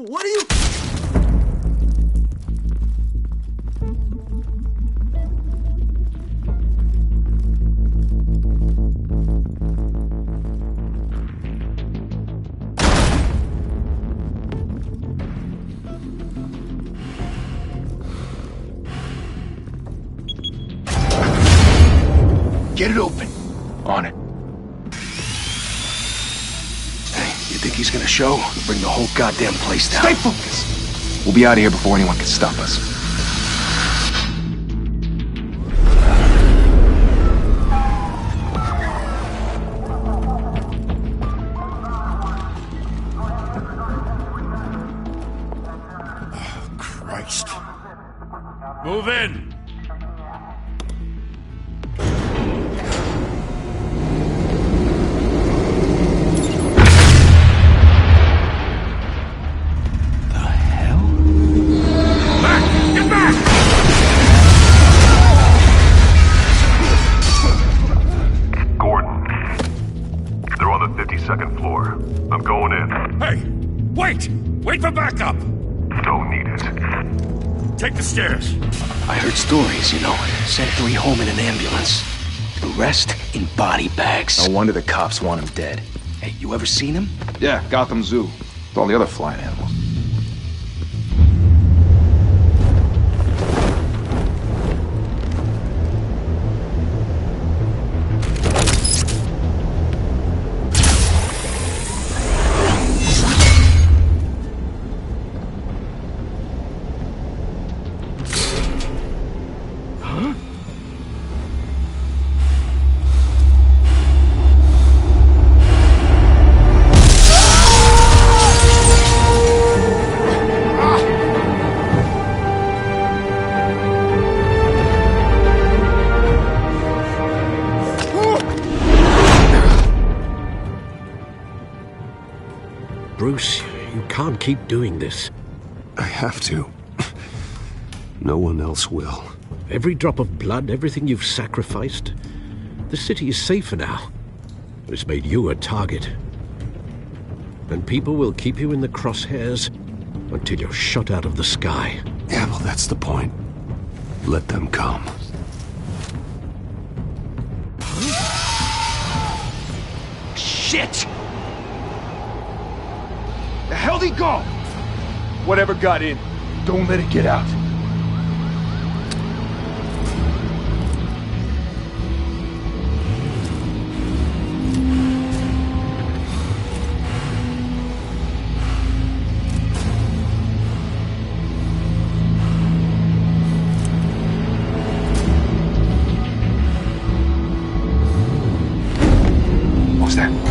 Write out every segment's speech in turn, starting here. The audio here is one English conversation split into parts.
What are you... Get it open. On it. Hey, you think he's gonna show? We'll bring the whole goddamn place down. Stay focused! We'll be out of here before anyone can stop us. Oh, Christ. Move in! Second floor. I'm going in. Hey! Wait! Wait for backup! Don't need it. Take the stairs. I heard stories, you know. Sent 3 home in an ambulance. The rest in body bags. No wonder the cops want him dead. Hey, you ever seen him? Yeah, Gotham Zoo. With all the other flying animals. Bruce, you can't keep doing this. I have to. No one else will. Every drop of blood, everything you've sacrificed. The city is safer now. It's made you a target. And people will keep you in the crosshairs until you're shot out of the sky. Yeah, well, that's the point. Let them come. Shit! The hell'd he go? Whatever got in, don't let it get out. What was that?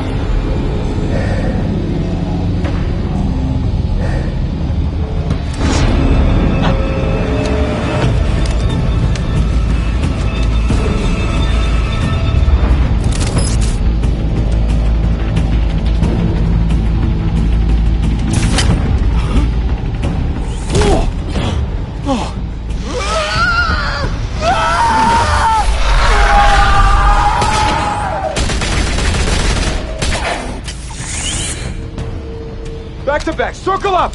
Back to back, circle up!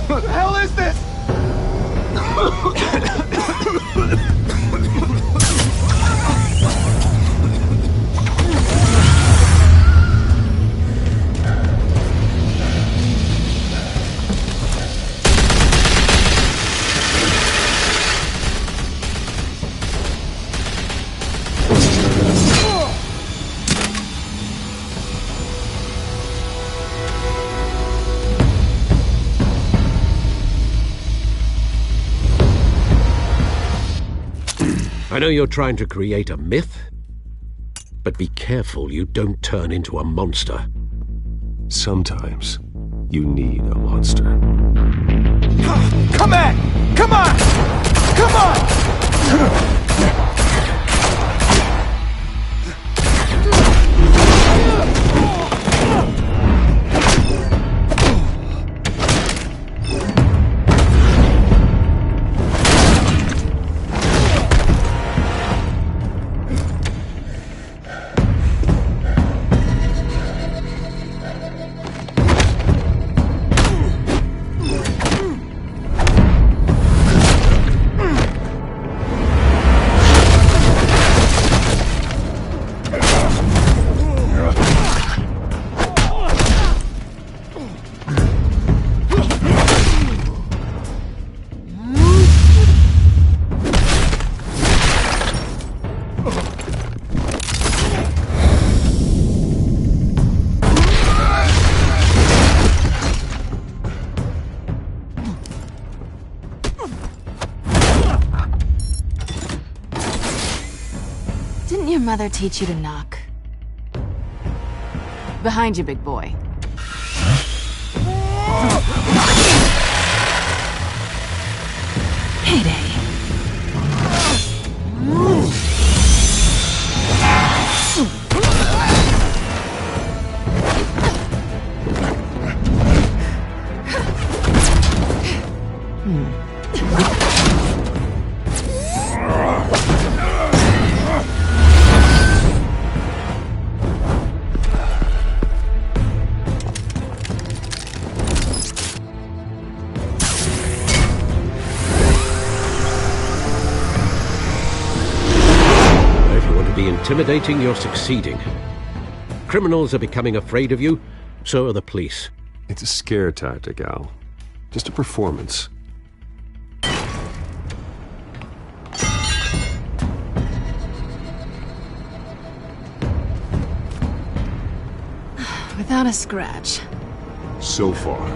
What the hell is this? I know you're trying to create a myth, but be careful you don't turn into a monster. Sometimes you need a monster. Come on! Come on! Come on! Didn't your mother teach you to knock? Behind you, big boy. Heyday. Intimidating, you're succeeding. Criminals are becoming afraid of you, so are the police. It's a scare tactic, Al. Just a performance. Without a scratch. So far.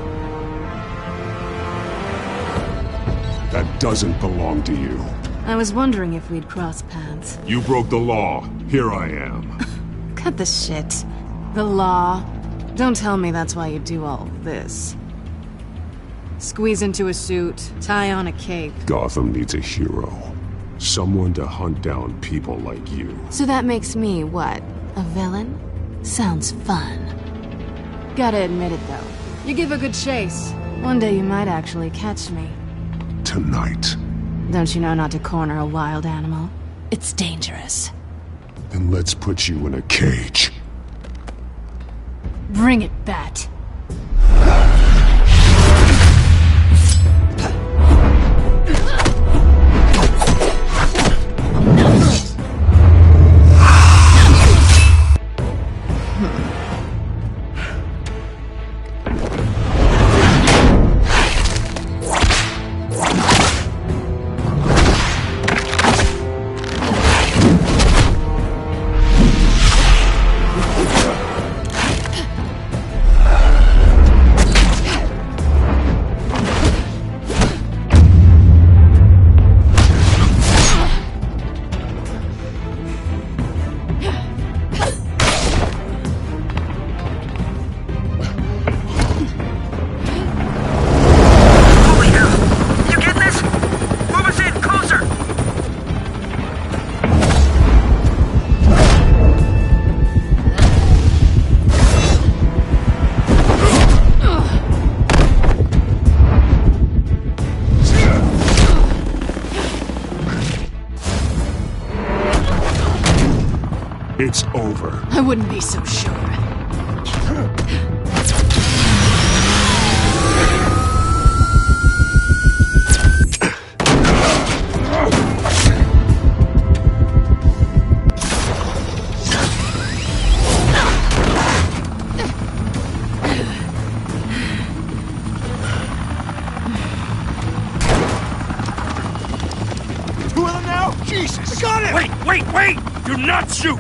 That doesn't belong to you. I was wondering if we'd cross paths. You broke the law. Here I am. Cut the shit. The law. Don't tell me that's why you do all this. Squeeze into a suit, tie on a cape. Gotham needs a hero. Someone to hunt down people like you. So that makes me, what, a villain? Sounds fun. Gotta admit it, though. You give a good chase. One day you might actually catch me. Tonight. Don't you know not to corner a wild animal? It's dangerous. Then let's put you in a cage. Bring it, Bat. It's over. I wouldn't be so sure. Two of them now? Jesus! I got it! Wait! Do not shoot!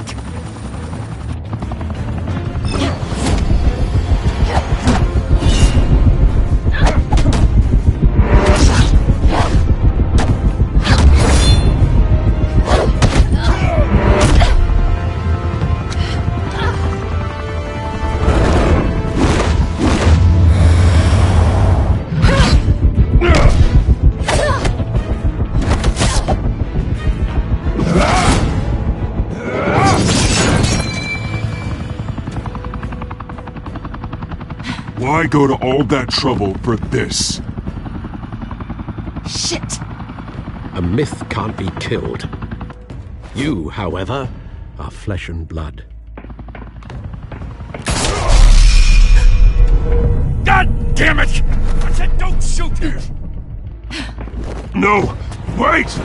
Why go to all that trouble for this? Shit! A myth can't be killed. You, however, are flesh and blood. God damn it! I said don't shoot her! No! Wait!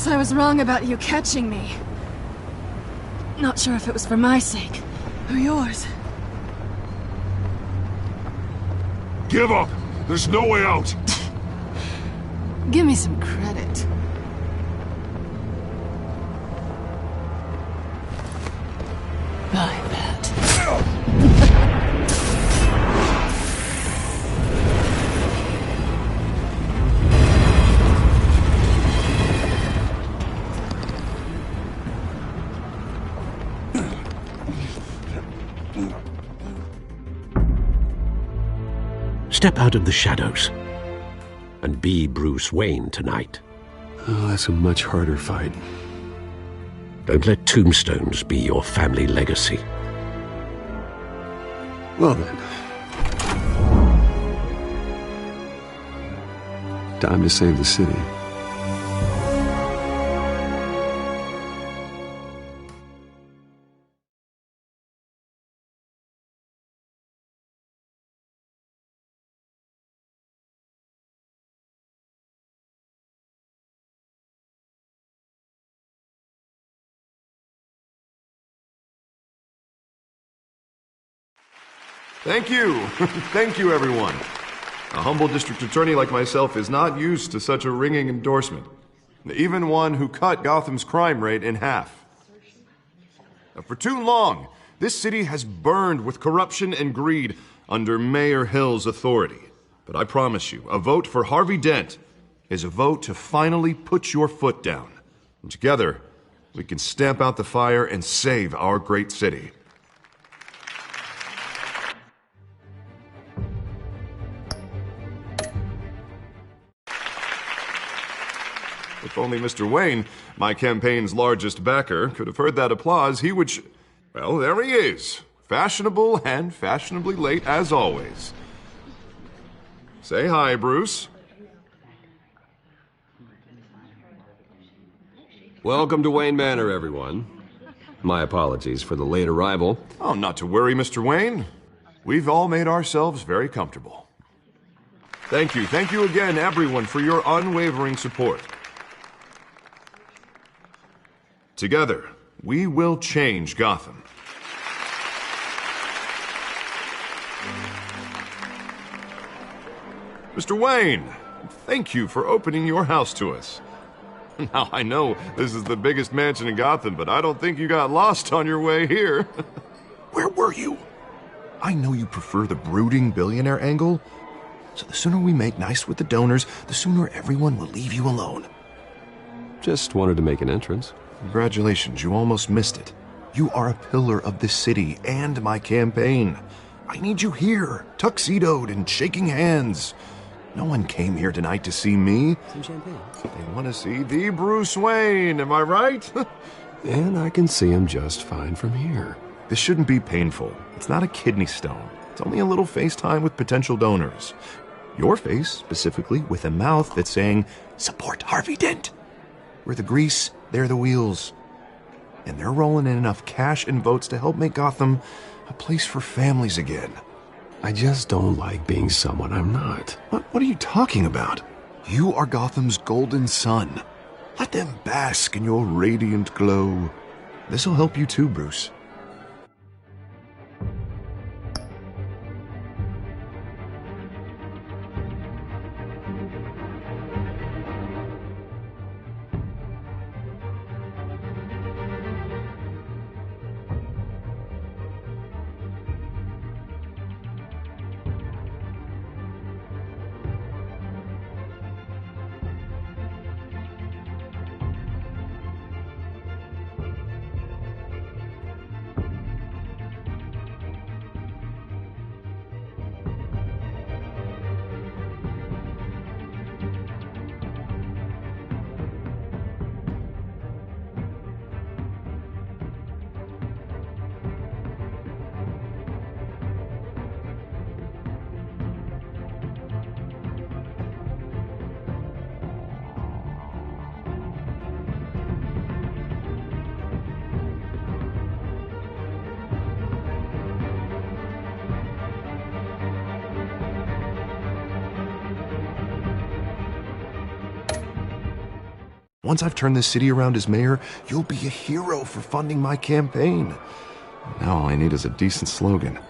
Guess I was wrong about you catching me. Not sure if it was for my sake, or yours. Give up! There's no way out! Give me some credit. I bet. Step out of the shadows and be Bruce Wayne tonight. Oh, that's a much harder fight. Don't let tombstones be your family legacy. Well then. Time to save the city. Thank you. Thank you, everyone. A humble district attorney like myself is not used to such a ringing endorsement. Even one who cut Gotham's crime rate in half. For too long, this city has burned with corruption and greed under Mayor Hill's authority. But I promise you, a vote for Harvey Dent is a vote to finally put your foot down. And together, we can stamp out the fire and save our great city. If only Mr. Wayne, my campaign's largest backer, could have heard that applause, he would well, there he is. Fashionable and fashionably late as always. Say hi, Bruce. Welcome to Wayne Manor, everyone. My apologies for the late arrival. Oh, not to worry, Mr. Wayne. We've all made ourselves very comfortable. Thank you again, everyone, for your unwavering support. Together, we will change Gotham. Mr. Wayne, thank you for opening your house to us. Now, I know this is the biggest mansion in Gotham, but I don't think you got lost on your way here. Where were you? I know you prefer the brooding billionaire angle, so the sooner we make nice with the donors, the sooner everyone will leave you alone. Just wanted to make an entrance. Congratulations, you almost missed it. You are a pillar of this city and my campaign. I need you here, tuxedoed and shaking hands. No one came here tonight to see me. Some champagne. They want to see the Bruce Wayne, am I right? And I can see him just fine from here. This shouldn't be painful. It's not a kidney stone. It's only a little FaceTime with potential donors. Your face, specifically, with a mouth that's saying, support Harvey Dent. We're the grease, they're the wheels. And they're rolling in enough cash and votes to help make Gotham a place for families again. I just don't like being someone I'm not. What are you talking about? You are Gotham's golden sun. Let them bask in your radiant glow. This'll help you too, Bruce. Once I've turned this city around as mayor, you'll be a hero for funding my campaign. Now all I need is a decent slogan.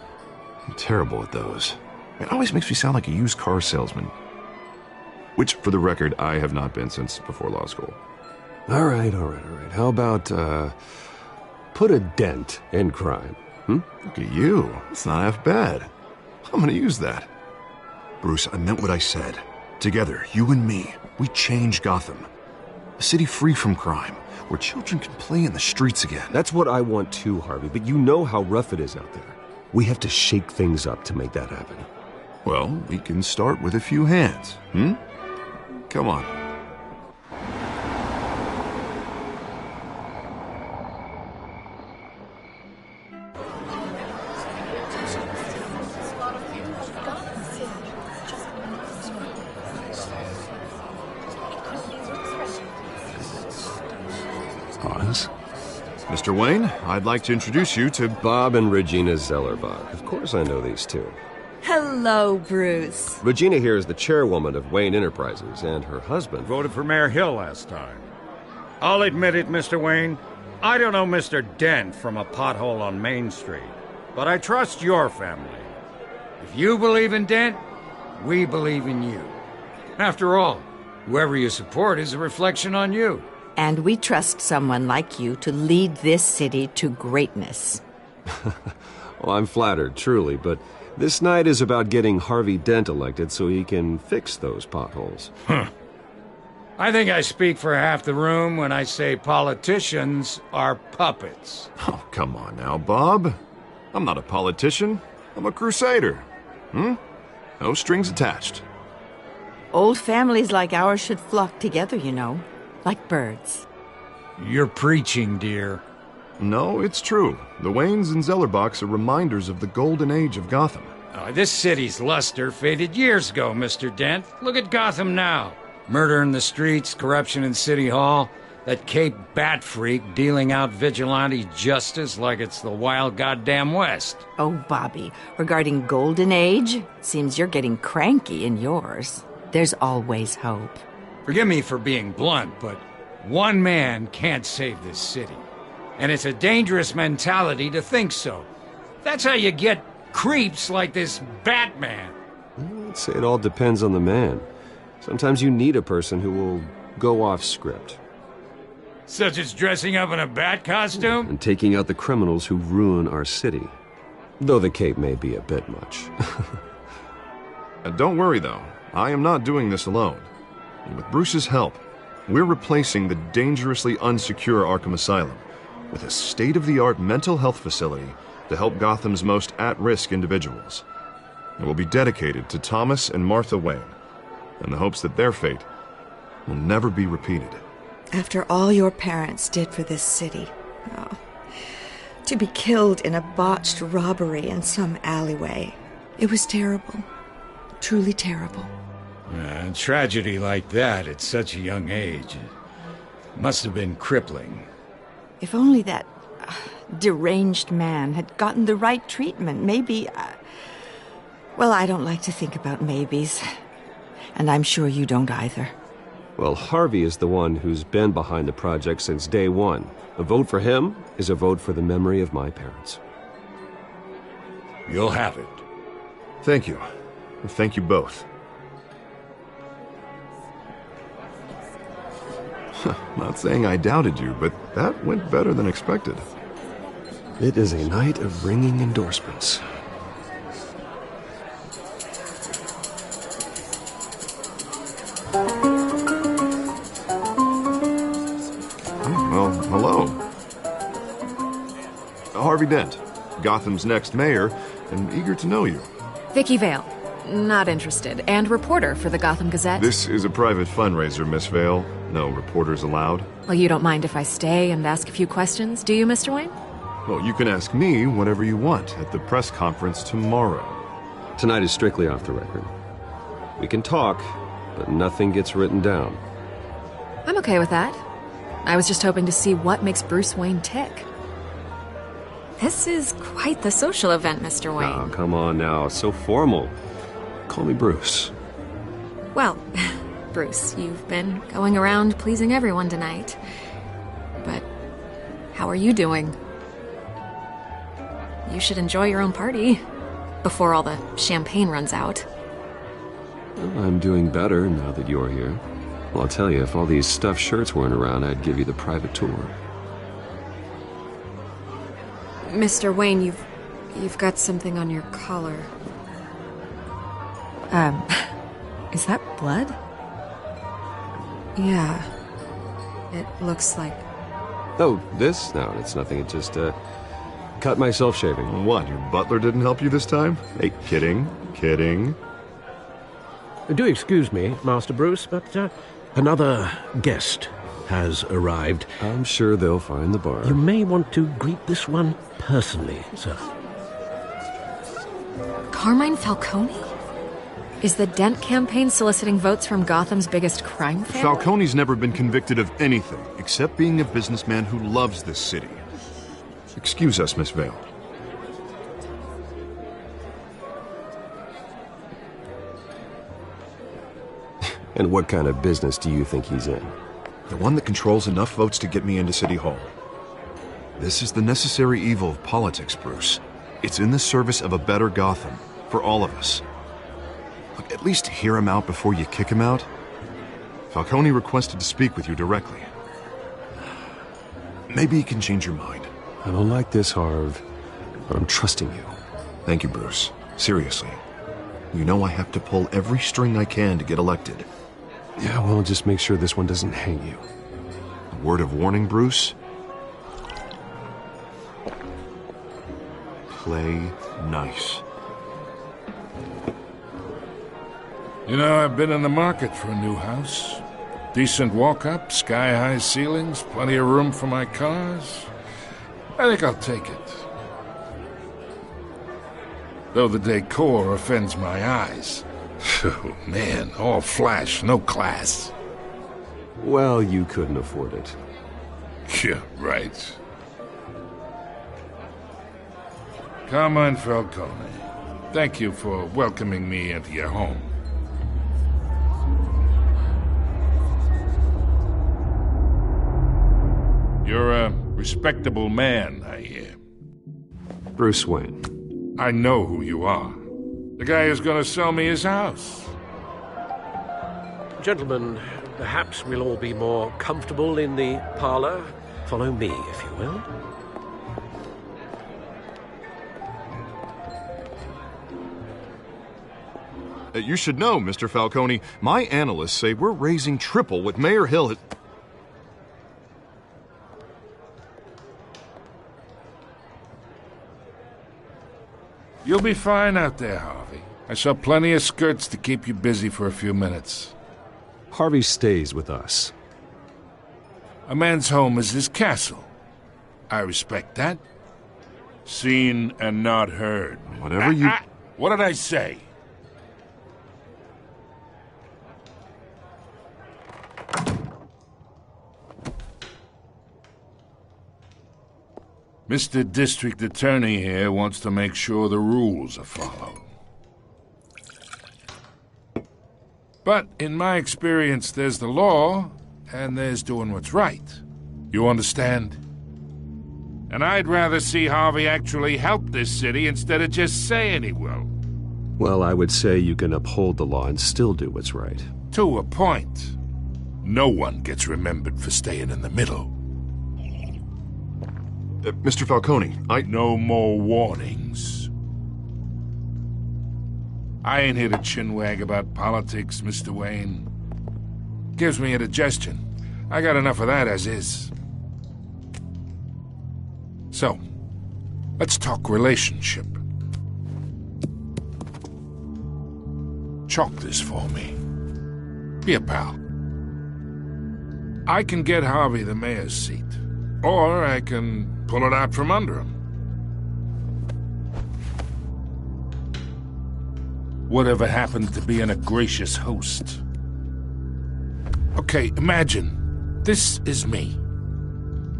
I'm terrible at those. It always makes me sound like a used car salesman. Which, for the record, I have not been since before law school. All right. How about, put a dent in crime? Look at you. It's not half bad. I'm gonna use that. Bruce, I meant what I said. Together, you and me, we change Gotham. A city free from crime, where children can play in the streets again. That's what I want too, Harvey, but you know how rough it is out there. We have to shake things up to make that happen. Well, we can start with a few hands, Come on. Hans? Mr. Wayne, I'd like to introduce you to Bob and Regina Zellerbach. Of course I know these two. Hello, Bruce. Regina here is the chairwoman of Wayne Enterprises, and her husband... Voted for Mayor Hill last time. I'll admit it, Mr. Wayne. I don't know Mr. Dent from a pothole on Main Street, but I trust your family. If you believe in Dent, we believe in you. After all, whoever you support is a reflection on you. And we trust someone like you to lead this city to greatness. Well, I'm flattered, truly, but this night is about getting Harvey Dent elected so he can fix those potholes. I think I speak for half the room when I say politicians are puppets. Oh, come on now, Bob. I'm not a politician. I'm a crusader. No strings attached. Old families like ours should flock together, you know, like birds. You're preaching, dear. No, it's true. The Waynes and Zellerbachs are reminders of the golden age of Gotham. This city's luster faded years ago, Mr. Dent. Look at Gotham now. Murder in the streets, corruption in City Hall, that Cape Bat freak dealing out vigilante justice like it's the wild goddamn West. Oh, Bobby, regarding Golden Age, seems you're getting cranky in yours. There's always hope. Forgive me for being blunt, but one man can't save this city. And it's a dangerous mentality to think so. That's how you get creeps like this Batman. I'd say it all depends on the man. Sometimes you need a person who will go off script. Such as dressing up in a bat costume? And taking out the criminals who ruin our city. Though the cape may be a bit much. Don't worry, though. I am not doing this alone. And with Bruce's help, we're replacing the dangerously unsecure Arkham Asylum with a state-of-the-art mental health facility to help Gotham's most at-risk individuals. It will be dedicated to Thomas and Martha Wayne, in the hopes that their fate will never be repeated. After all your parents did for this city, to be killed in a botched robbery in some alleyway, it was terrible. Truly terrible. A tragedy like that at such a young age must have been crippling. If only that deranged man had gotten the right treatment, maybe... well, I don't like to think about maybes. And I'm sure you don't either. Well, Harvey is the one who's been behind the project since day one. A vote for him is a vote for the memory of my parents. You'll have it. Thank you. Thank you both. Not saying I doubted you, but that went better than expected. It is a night of ringing endorsements. Well, hello. Harvey Dent, Gotham's next mayor, and eager to know you. Vicky Vale. Not interested. And reporter for the Gotham Gazette. This is a private fundraiser, Miss Vale. No reporters allowed. Well, you don't mind if I stay and ask a few questions, do you, Mr. Wayne? Well, you can ask me whatever you want at the press conference tomorrow. Tonight is strictly off the record. We can talk, but nothing gets written down. I'm okay with that. I was just hoping to see what makes Bruce Wayne tick. This is quite the social event, Mr. Wayne. Oh, come on now. So formal. Call me Bruce. Well, Bruce, you've been going around pleasing everyone tonight. But how are you doing? You should enjoy your own party before all the champagne runs out. Well, I'm doing better now that you're here. Well, I'll tell you, if all these stuffed shirts weren't around, I'd give you the private tour. Mr. Wayne, you've got something on your collar. Is that blood? Yeah. It looks like... Oh, this? No, it's nothing. It just, cut myself shaving. What, your butler didn't help you this time? Hey, kidding. Do excuse me, Master Bruce, but another guest has arrived. I'm sure they'll find the bar. You may want to greet this one personally, sir. Carmine Falcone? Is the Dent campaign soliciting votes from Gotham's biggest crime family? Falcone's never been convicted of anything, except being a businessman who loves this city. Excuse us, Miss Vale. And what kind of business do you think he's in? The one that controls enough votes to get me into City Hall. This is the necessary evil of politics, Bruce. It's in the service of a better Gotham, for all of us. Look, at least hear him out before you kick him out. Falcone requested to speak with you directly. Maybe he can change your mind. I don't like this, Harv, but I'm trusting you. Thank you, Bruce. Seriously. You know I have to pull every string I can to get elected. Yeah, well, just make sure this one doesn't hang you. A word of warning, Bruce? Play nice. You know, I've been in the market for a new house. Decent walk-up, sky-high ceilings, plenty of room for my cars. I think I'll take it. Though the decor offends my eyes. Oh, man, all flash, no class. Well, you couldn't afford it. Yeah, right. Carmine Falcone, thank you for welcoming me into your home. You're a respectable man, I hear. Bruce Wayne. I know who you are. The guy who's gonna sell me his house. Gentlemen, perhaps we'll all be more comfortable in the parlor. Follow me, if you will. You should know, Mr. Falcone, my analysts say we're raising triple what Mayor Hill had... You'll be fine out there, Harvey. I saw plenty of skirts to keep you busy for a few minutes. Harvey stays with us. A man's home is his castle. I respect that. Seen and not heard. Whatever you... What did I say? Mr. District Attorney here wants to make sure the rules are followed. But in my experience, there's the law, and there's doing what's right. You understand? And I'd rather see Harvey actually help this city instead of just saying he will. Well, I would say you can uphold the law and still do what's right. To a point. No one gets remembered for staying in the middle. Mr. Falcone, No more warnings. I ain't here to chinwag about politics, Mr. Wayne. Gives me indigestion. I got enough of that as is. So, let's talk relationship. Chalk this for me. Be a pal. I can get Harvey the mayor's seat, or I can pull it out from under him. Whatever happened to being a gracious host? Okay, imagine this is me.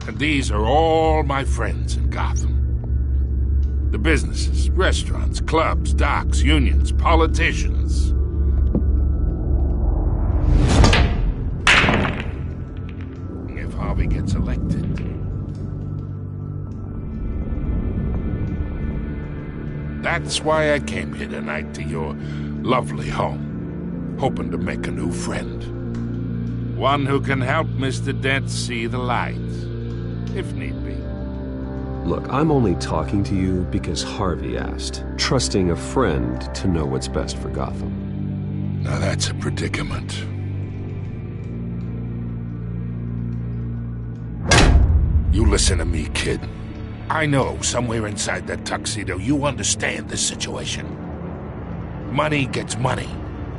And these are all my friends in Gotham. The businesses, restaurants, clubs, docks, unions, politicians. gets elected. That's why I came here tonight to your lovely home, hoping to make a new friend. One who can help Mr. Dent see the light, if need be. Look, I'm only talking to you because Harvey asked, trusting a friend to know what's best for Gotham. Now that's a predicament. You listen to me, kid. I know somewhere inside that tuxedo you understand this situation. Money gets money.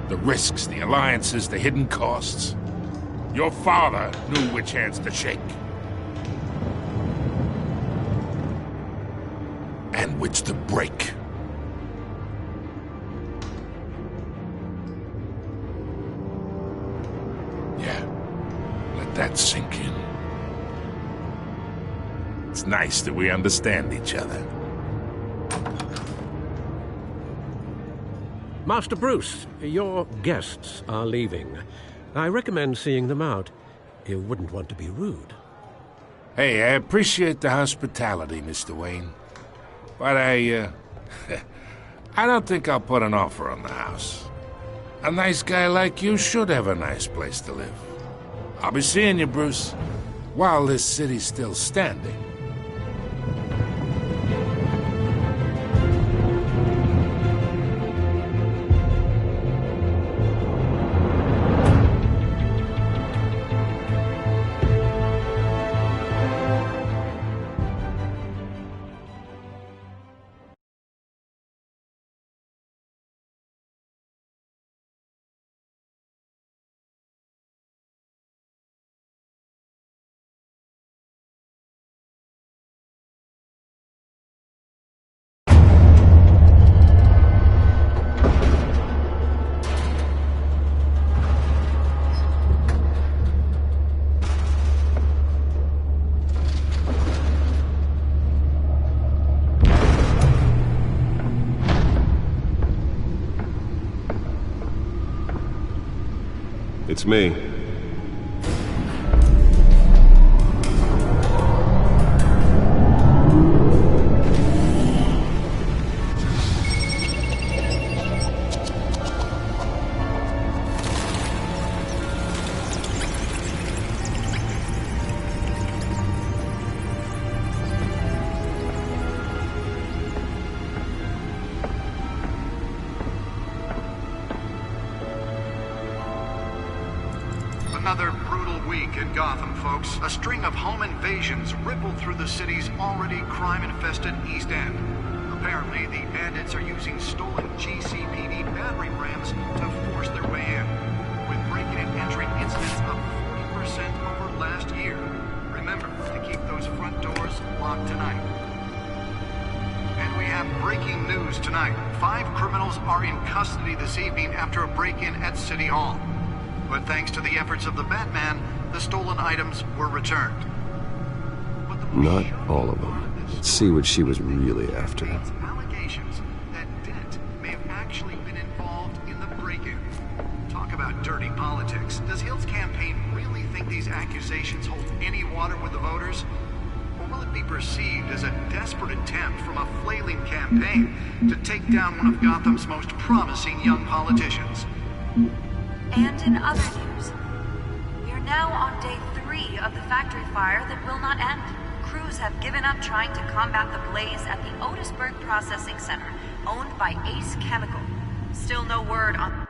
The risks, the alliances, the hidden costs. Your father knew which hands to shake. And which to break. Yeah, let that sink in. It's nice that we understand each other. Master Bruce, your guests are leaving. I recommend seeing them out. You wouldn't want to be rude. Hey, I appreciate the hospitality, Mr. Wayne. But I don't think I'll put an offer on the house. A nice guy like you should have a nice place to live. I'll be seeing you, Bruce, while this city's still standing. It's me. Another brutal week in Gotham, folks. A string of home invasions rippled through the city's already crime-infested East End. Apparently, the bandits are using stolen GCPD battering rams to force their way in, with breaking and entering incidents up 40% over last year. Remember to keep those front doors locked tonight. And we have breaking news tonight. 5 criminals are in custody this evening after a break-in at City Hall. But thanks to the efforts of the Batman, the stolen items were returned. Not all of them. Let's see what she was really after. Allegations that Dent may have actually been involved in the break-in. Talk about dirty politics. Does Hill's campaign really think these accusations hold any water with the voters? Or will it be perceived as a desperate attempt from a flailing campaign to take down one of Gotham's most promising young politicians? And in other news, we are now on day 3 of the factory fire that will not end. Crews have given up trying to combat the blaze at the Otisburg Processing Center, owned by Ace Chemical. Still no word on...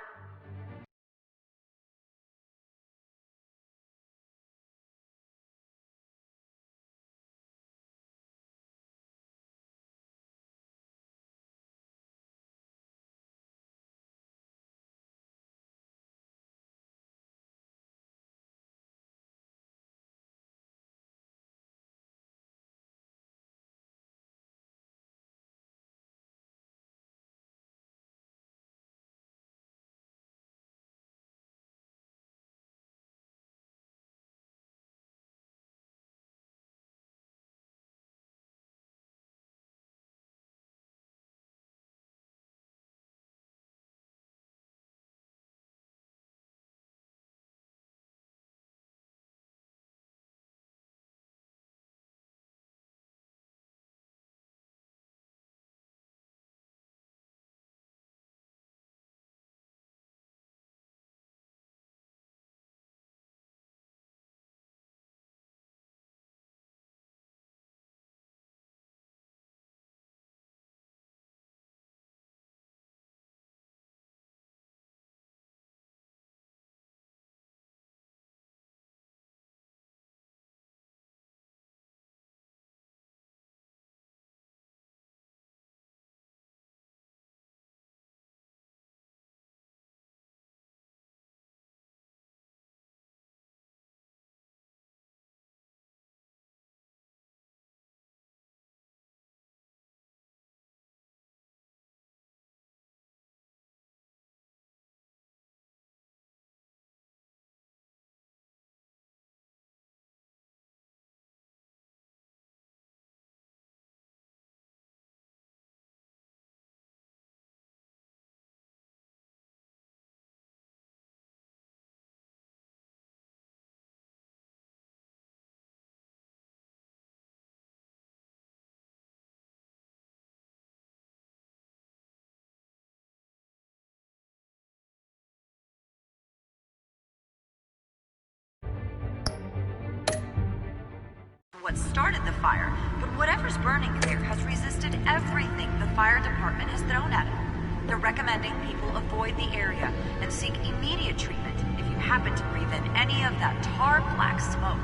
what started the fire, but whatever's burning there has resisted everything the fire department has thrown at it. They're recommending people avoid the area and seek immediate treatment if you happen to breathe in any of that tar black smoke.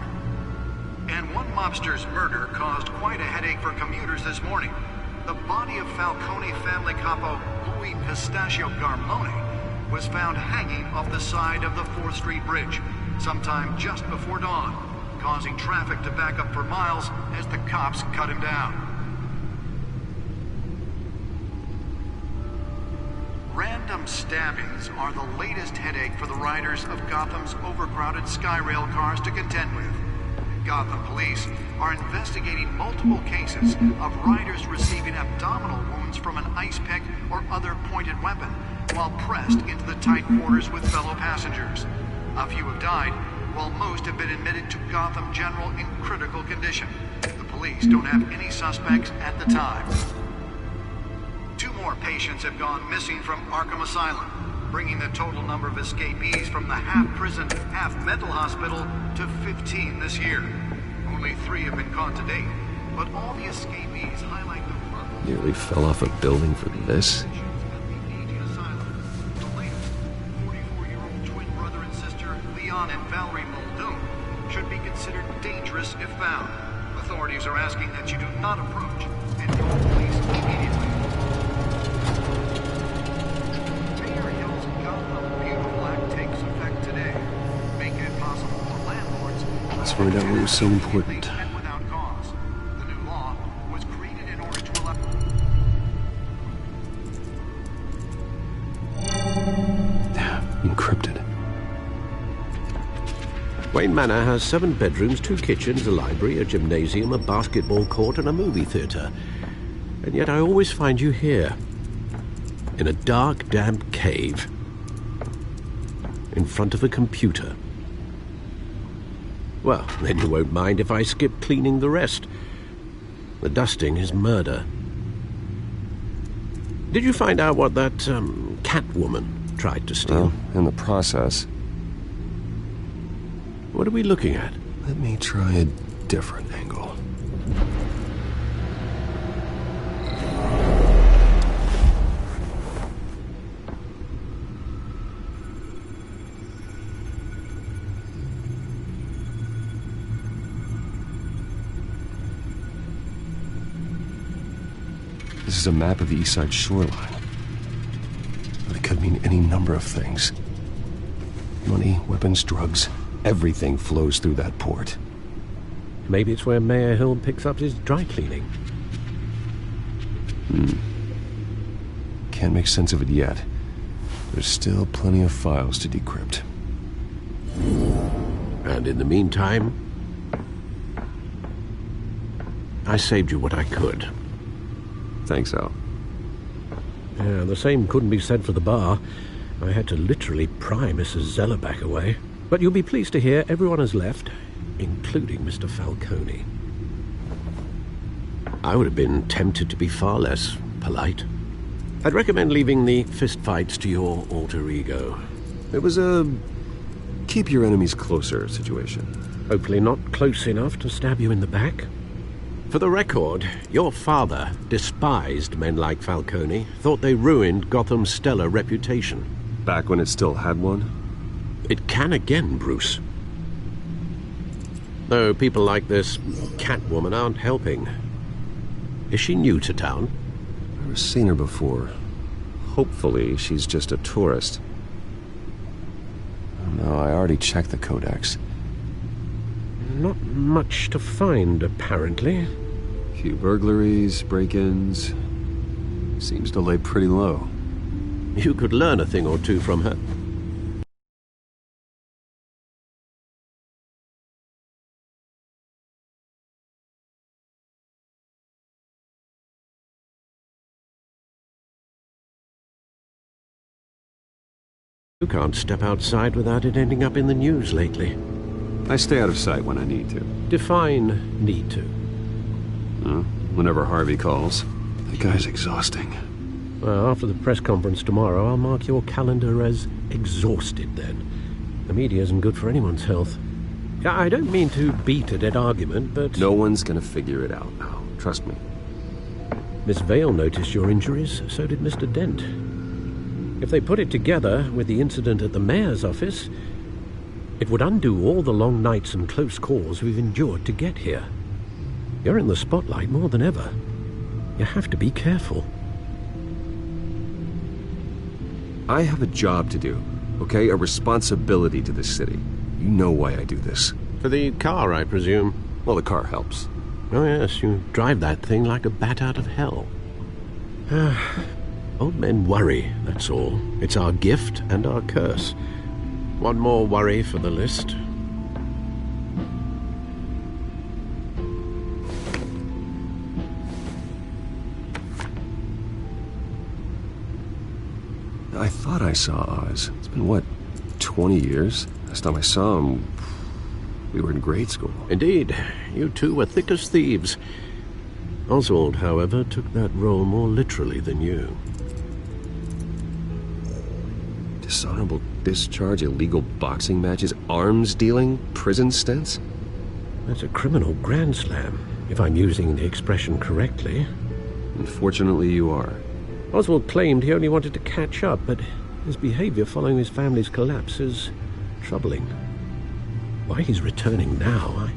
And one mobster's murder caused quite a headache for commuters this morning. The body of Falcone family capo Louis Pistachio Garmone was found hanging off the side of the 4th Street Bridge sometime just before dawn, causing traffic to back up for miles as the cops cut him down. Random stabbings are the latest headache for the riders of Gotham's overcrowded Skyrail cars to contend with. Gotham police are investigating multiple cases of riders receiving abdominal wounds from an ice pick or other pointed weapon while pressed into the tight quarters with fellow passengers. A few have died, while most have been admitted to Gotham General in critical condition. The police don't have any suspects at the time. 2 more patients have gone missing from Arkham Asylum, bringing the total number of escapees from the half-prison, half-mental hospital to 15 this year. Only 3 have been caught to date, but all the escapees highlight the... Nearly fell off a building for this? Leon and Valerie Muldoon should be considered dangerous if found. Authorities are asking that you do not approach and call police immediately. Mayor Hill's Gotham Beautiful Act takes effect today, making it possible for landlords... Let's find out what was so important. ...without cause. The new law was created in order to allow... Encrypted. Wayne Manor has 7 bedrooms, 2 kitchens, a library, a gymnasium, a basketball court, and a movie theatre. And yet I always find you here, in a dark, damp cave, in front of a computer. Well, then you won't mind if I skip cleaning the rest. The dusting is murder. Did you find out what that, Catwoman tried to steal? Well, in the process. What are we looking at? Let me try a different angle. This is a map of the East Side shoreline. But it could mean any number of things. Money, weapons, drugs. Everything flows through that port. Maybe it's where Mayor Hill picks up his dry cleaning. Can't make sense of it yet. There's still plenty of files to decrypt. And in the meantime, I saved you what I could. Thanks, Al. Yeah, the same couldn't be said for the bar. I had to literally pry Mrs. Zeller back away. But you'll be pleased to hear everyone has left, including Mr. Falcone. I would have been tempted to be far less polite. I'd recommend leaving the fistfights to your alter ego. It was a keep your enemies closer situation. Hopefully not close enough to stab you in the back. For the record, your father despised men like Falcone, thought they ruined Gotham's stellar reputation. Back when it still had one? It can again, Bruce. Though people like this Catwoman aren't helping. Is she new to town? I've never seen her before. Hopefully she's just a tourist. No, I already checked the codex. Not much to find, apparently. Few burglaries, break-ins. Seems to lay pretty low. You could learn a thing or two from her. You can't step outside without it ending up in the news lately. I stay out of sight when I need to. Define need to. Whenever Harvey calls. That guy's exhausting. Well, after the press conference tomorrow, I'll mark your calendar as exhausted then. The media isn't good for anyone's health. I don't mean to beat a dead argument, but... No one's gonna figure it out now. Trust me. Miss Vale noticed your injuries, so did Mr. Dent. If they put it together with the incident at the mayor's office, it would undo all the long nights and close calls we've endured to get here. You're in the spotlight more than ever. You have to be careful. I have a job to do, okay? A responsibility to this city. You know why I do this. For the car, I presume? Well, the car helps. Oh yes, you drive that thing like a bat out of hell. Old men worry, that's all. It's our gift and our curse. One more worry for the list. I thought I saw Oz. It's been, what, 20 years? Last time I saw him, we were in grade school. Indeed. You two were thick as thieves. Oswald, however, took that role more literally than you. Dishonorable discharge, illegal boxing matches, arms dealing, prison stints? That's a criminal grand slam, if I'm using the expression correctly. Unfortunately, you are. Oswald claimed he only wanted to catch up, but his behavior following his family's collapse is troubling. Why he's returning now, I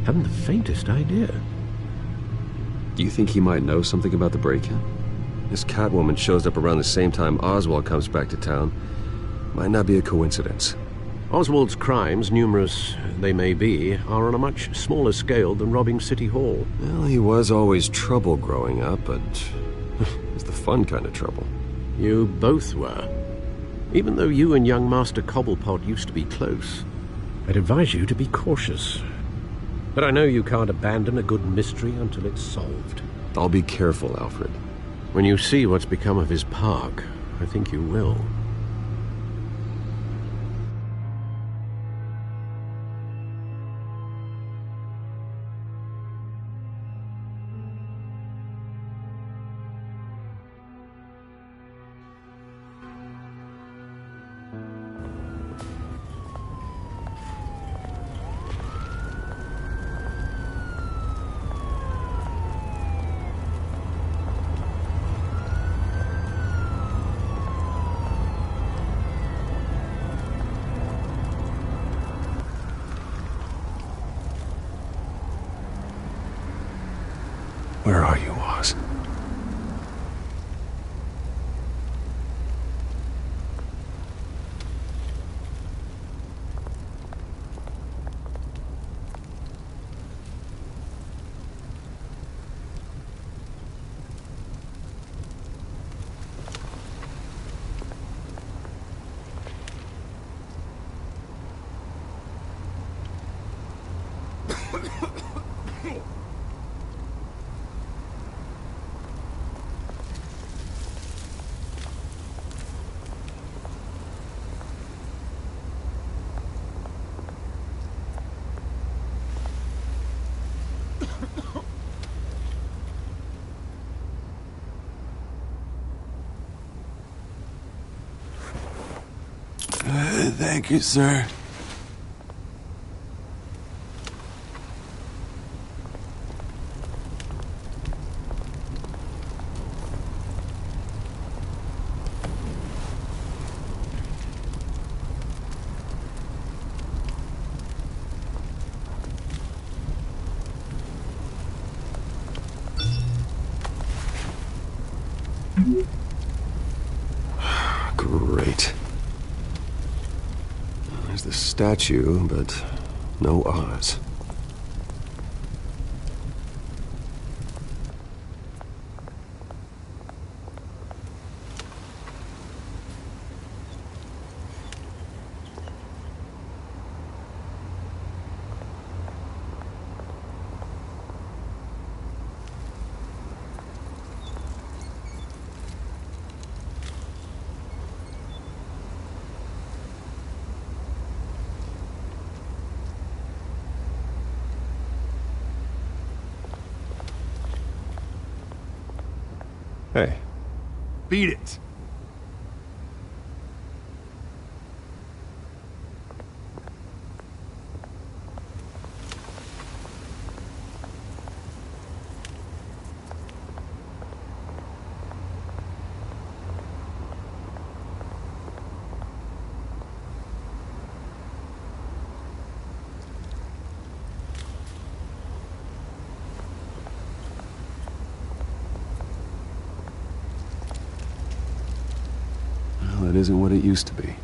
haven't the faintest idea. Do you think he might know something about the break-in? This Catwoman shows up around the same time Oswald comes back to town. Might not be a coincidence. Oswald's crimes, numerous they may be, are on a much smaller scale than robbing City Hall. Well, he was always trouble growing up, but it's the fun kind of trouble. You both were. Even though you and young Master Cobblepot used to be close, I'd advise you to be cautious. But I know you can't abandon a good mystery until it's solved. I'll be careful, Alfred. When you see what's become of his park, I think you will. Where are you, Oz? Thank you, sir. Great. There's the statue, but no Oz. Hey. Beat it. it isn't what it used to be.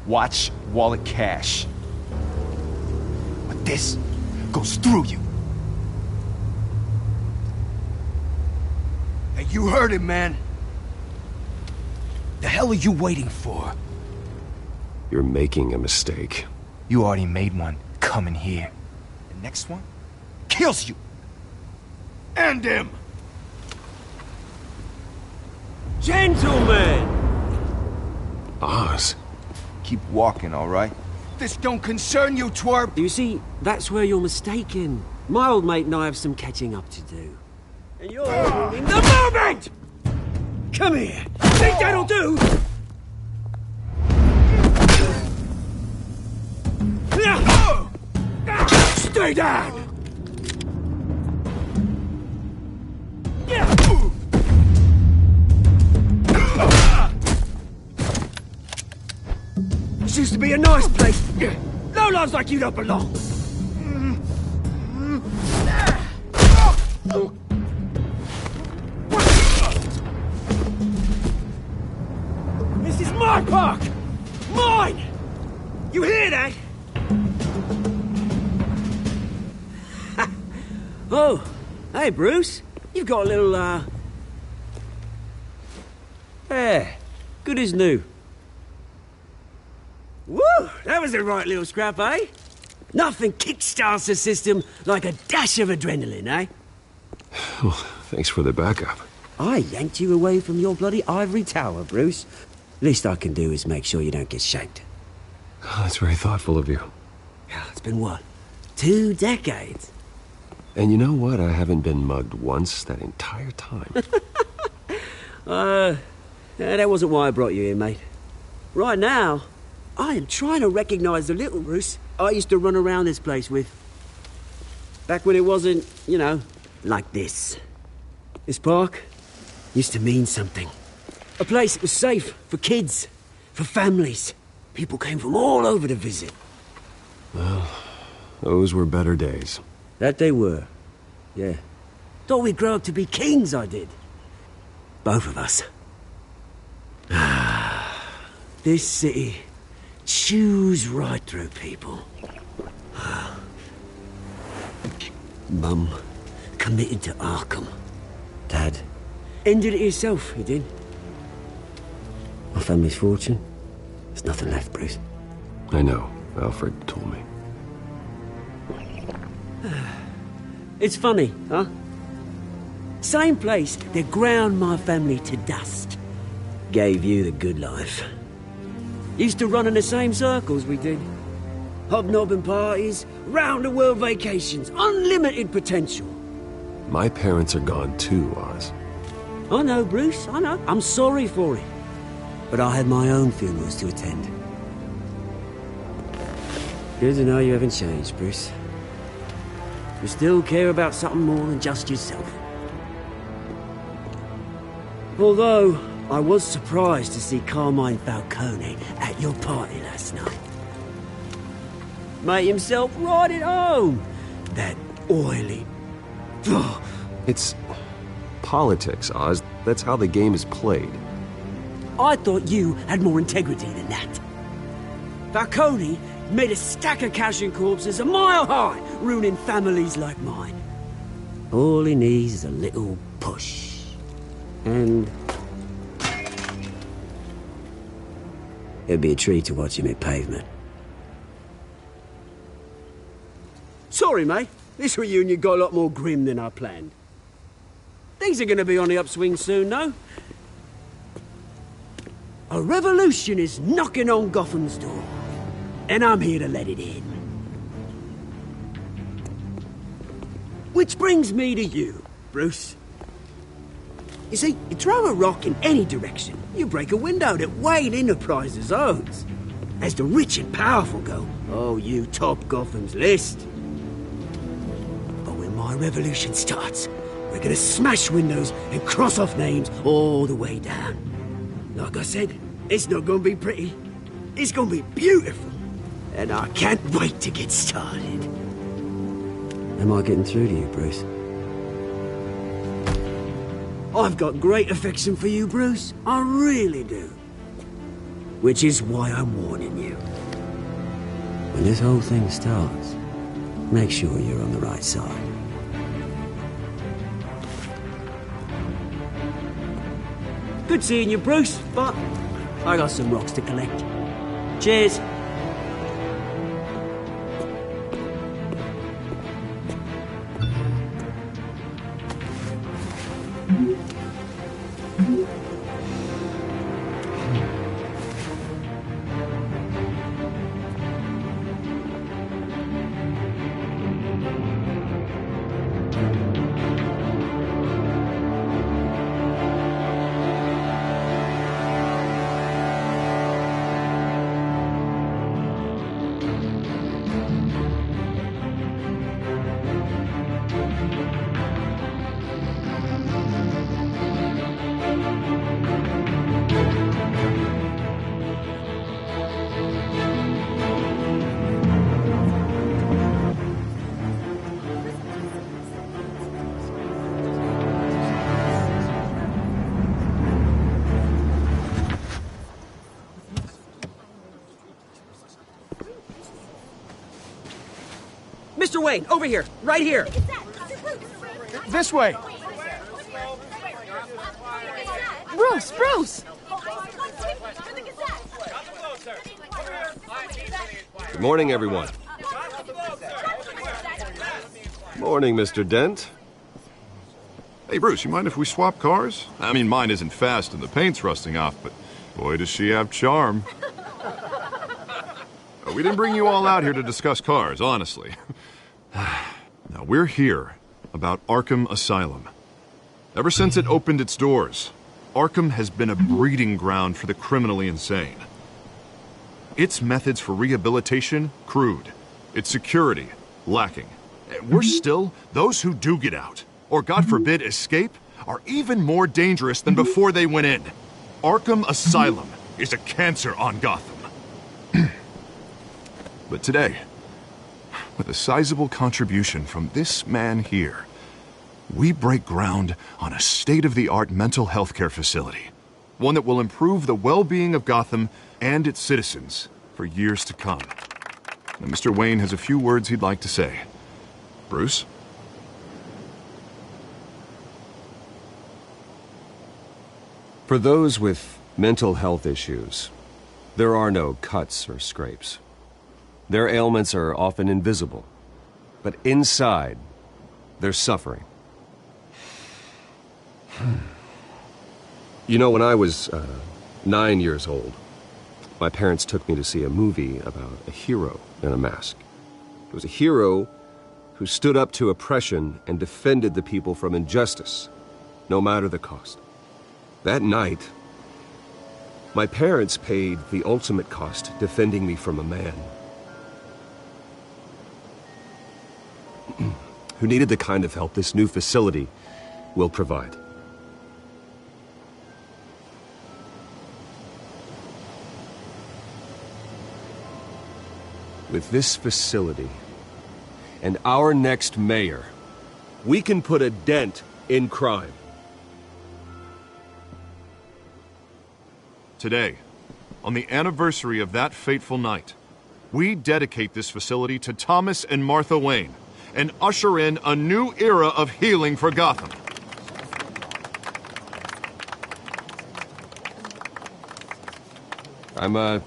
Watch wallet cash. But this goes through you. Hey, you heard it, man. The hell are you waiting for? You're making a mistake. You already made one coming here. The next one kills you. And him. Gentlemen! Oz. Keep walking, all right? This don't concern you, twerp! You see, that's where you're mistaken. My old mate and I have some catching up to do. And you're in the moment! Come here! Think that'll do? Stay down! This used to be a nice place. No lives like you don't belong. This is my park! Mine! You hear that? Oh, hey Bruce. You've got a little, Yeah, good as new. Woo! That was a right little scrap, eh? Nothing kickstarts the system like a dash of adrenaline, eh? Well, thanks for the backup. I yanked you away from your bloody ivory tower, Bruce. Least I can do is make sure you don't get shanked. Oh, that's very thoughtful of you. It's been what? 2 decades? And you know what? I haven't been mugged once that entire time. That wasn't why I brought you here, mate. Right now, I am trying to recognize the little Bruce I used to run around this place with. Back when it wasn't, you know, like this. This park used to mean something. A place that was safe for kids, for families. People came from all over to visit. Well, those were better days. That they were, yeah. Thought we'd grow up to be kings, I did. Both of us. This city chews right through people. Mum committed to Arkham. Dad ended it himself, he did. My family's fortune. There's nothing left, Bruce. I know. Alfred told me. It's funny, huh? Same place that ground my family to dust. Gave you the good life. Used to run in the same circles we did. Hobnobbing parties, round-the-world vacations, unlimited potential. My parents are gone too, Oz. I know, Bruce, I know. I'm sorry for it. But I had my own funerals to attend. Good to know you haven't changed, Bruce. You still care about something more than just yourself. Although, I was surprised to see Carmine Falcone at your party last night. Made himself right at home. That oily... It's politics, Oz. That's how the game is played. I thought you had more integrity than that. Falcone made a stack of cash and corpses a mile high, ruining families like mine. All he needs is a little push. And... it'd be a treat to watch him hit pavement. Sorry, mate. This reunion got a lot more grim than I planned. Things are gonna be on the upswing soon, though. A revolution is knocking on Gotham's door. And I'm here to let it in. Which brings me to you, Bruce. You see, you throw a rock in any direction, you break a window that Wayne Enterprises owns. As the rich and powerful go, oh, you top Gotham's list. But when my revolution starts, we're gonna smash windows and cross off names all the way down. Like I said, it's not gonna be pretty. It's gonna be beautiful. And I can't wait to get started. Am I getting through to you, Bruce? I've got great affection for you, Bruce. I really do. Which is why I'm warning you. When this whole thing starts, make sure you're on the right side. Good seeing you, Bruce, but I got some rocks to collect. Cheers. Mr. Wayne, over here, right here. This way. Bruce, Bruce! Good morning, everyone. Morning, Mr. Dent. Hey, Bruce, you mind if we swap cars? I mean, mine isn't fast and the paint's rusting off, but boy, does she have charm. We didn't bring you all out here to discuss cars, honestly. Now, we're here about Arkham Asylum. Ever since it opened its doors, Arkham has been a breeding ground for the criminally insane. Its methods for rehabilitation, crude. Its security, lacking. Worse still, those who do get out, or God forbid escape, are even more dangerous than before they went in. Arkham Asylum is a cancer on Gotham. But today, with a sizable contribution from this man here, we break ground on a state-of-the-art mental health care facility. One that will improve the well-being of Gotham and its citizens for years to come. Now, Mr. Wayne has a few words he'd like to say. Bruce? For those with mental health issues, there are no cuts or scrapes. Their ailments are often invisible, but inside, they're suffering. You know, when I was 9 years old, my parents took me to see a movie about a hero in a mask. It was a hero who stood up to oppression and defended the people from injustice, no matter the cost. That night, my parents paid the ultimate cost defending me from a man who needed the kind of help this new facility will provide. With this facility and our next mayor, we can put a dent in crime. Today, on the anniversary of that fateful night, we dedicate this facility to Thomas and Martha Wayne and usher in a new era of healing for Gotham. I'm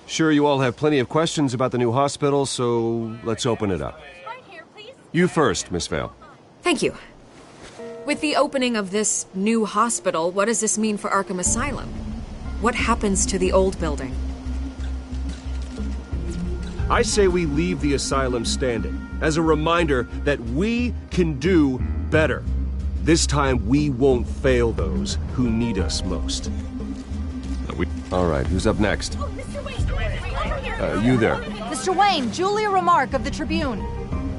sure you all have plenty of questions about the new hospital, so let's open it up. You first, Miss Vale. Thank you. With the opening of this new hospital, what does this mean for Arkham Asylum? What happens to the old building? I say we leave the asylum standing as a reminder that we can do better. This time we won't fail those who need us most. All right, who's up next? Oh, Mr. Wayne! You there. Mr. Wayne, Julia Remark of the Tribune.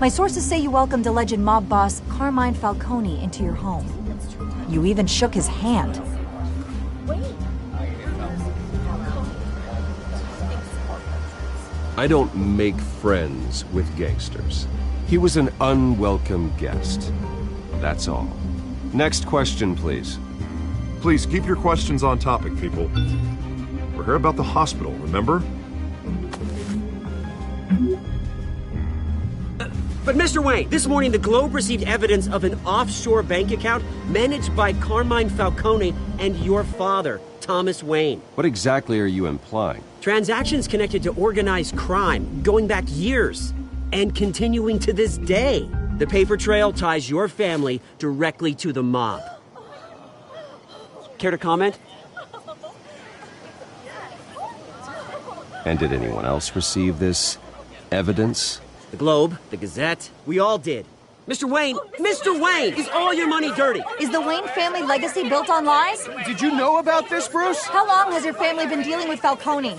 My sources say you welcomed alleged mob boss Carmine Falcone into your home. You even shook his hand. I don't make friends with gangsters. He was an unwelcome guest. That's all. Next question, please. Please keep your questions on topic, people. We're here about the hospital, remember? But Mr. Wayne, this morning the Globe received evidence of an offshore bank account managed by Carmine Falcone and your father, Thomas Wayne. What exactly are you implying? Transactions connected to organized crime, going back years, and continuing to this day. The paper trail ties your family directly to the mob. Care to comment? And did anyone else receive this evidence? The Globe, the Gazette, we all did. Mr. Wayne, is all your money dirty? Is the Wayne family legacy built on lies? Did you know about this, Bruce? How long has your family been dealing with Falcone?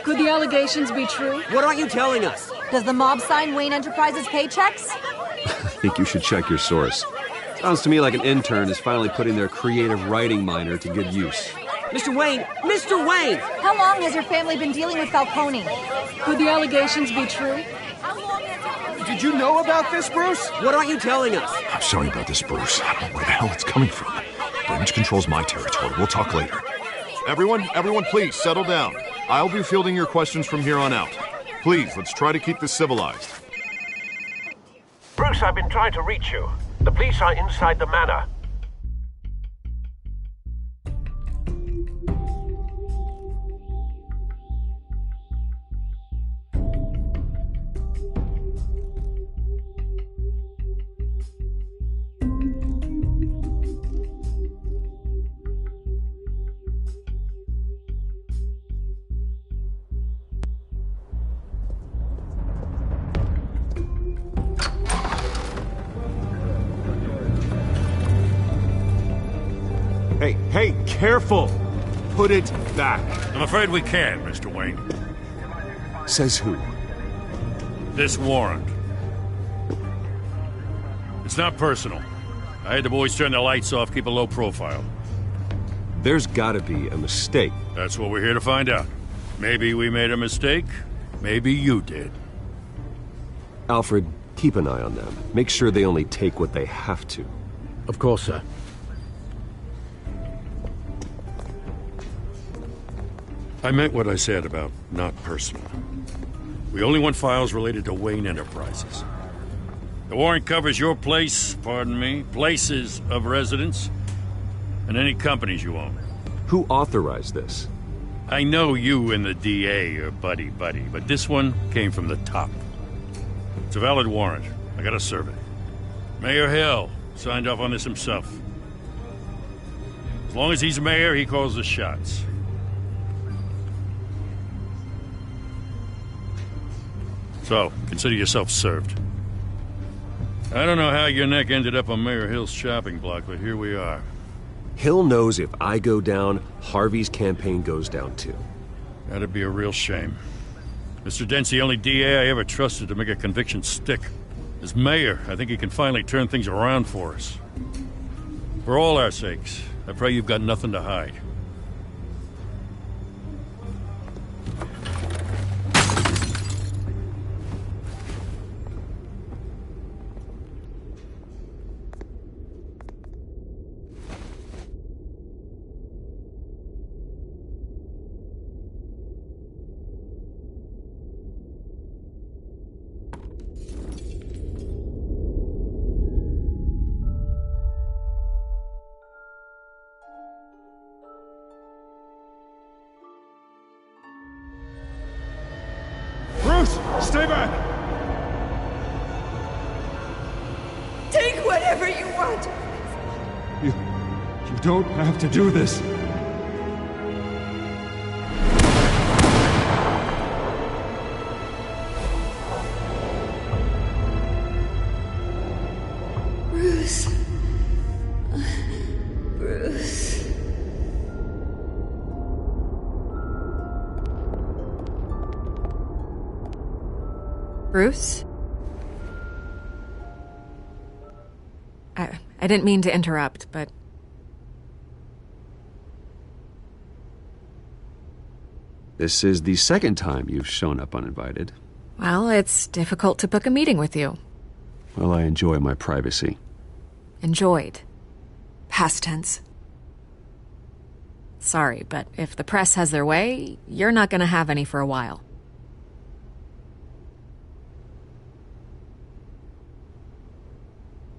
Could the allegations be true? What aren't you telling us? Does the mob sign Wayne Enterprises paychecks? I think you should check your source. Sounds to me like an intern is finally putting their creative writing minor to good use. Mr. Wayne! How long has your family been dealing with Falcone? Could the allegations be true? Did you know about this, Bruce? What aren't you telling us? I'm sorry about this, Bruce. I don't know where the hell it's coming from. Damage control's my territory. We'll talk later. Everyone, please, settle down. I'll be fielding your questions from here on out. Please, let's try to keep this civilized. Bruce, I've been trying to reach you. The police are inside the manor. Hey, careful! Put it back. I'm afraid we can, Mr. Wayne. Says who? This warrant. It's not personal. I had the boys turn the lights off, keep a low profile. There's gotta be a mistake. That's what we're here to find out. Maybe we made a mistake. Maybe you did. Alfred, keep an eye on them. Make sure they only take what they have to. Of course, sir. I meant what I said about not personal. We only want files related to Wayne Enterprises. The warrant covers your places of residence, and any companies you own. Who authorized this? I know you and the DA are buddy-buddy, but this one came from the top. It's a valid warrant. I gotta serve it. Mayor Hill signed off on this himself. As long as he's mayor, he calls the shots. So, consider yourself served. I don't know how your neck ended up on Mayor Hill's shopping block, but here we are. Hill knows if I go down, Harvey's campaign goes down too. That'd be a real shame. Mr. Dent's the only DA I ever trusted to make a conviction stick. As mayor, I think he can finally turn things around for us. For all our sakes, I pray you've got nothing to hide. Stay back! Take whatever you want. You don't have to do this. Bruce. Bruce. Bruce? I didn't mean to interrupt, but... This is the second time you've shown up uninvited. Well, it's difficult to book a meeting with you. Well, I enjoy my privacy. Enjoyed. Past tense. Sorry, but if the press has their way, you're not gonna have any for a while.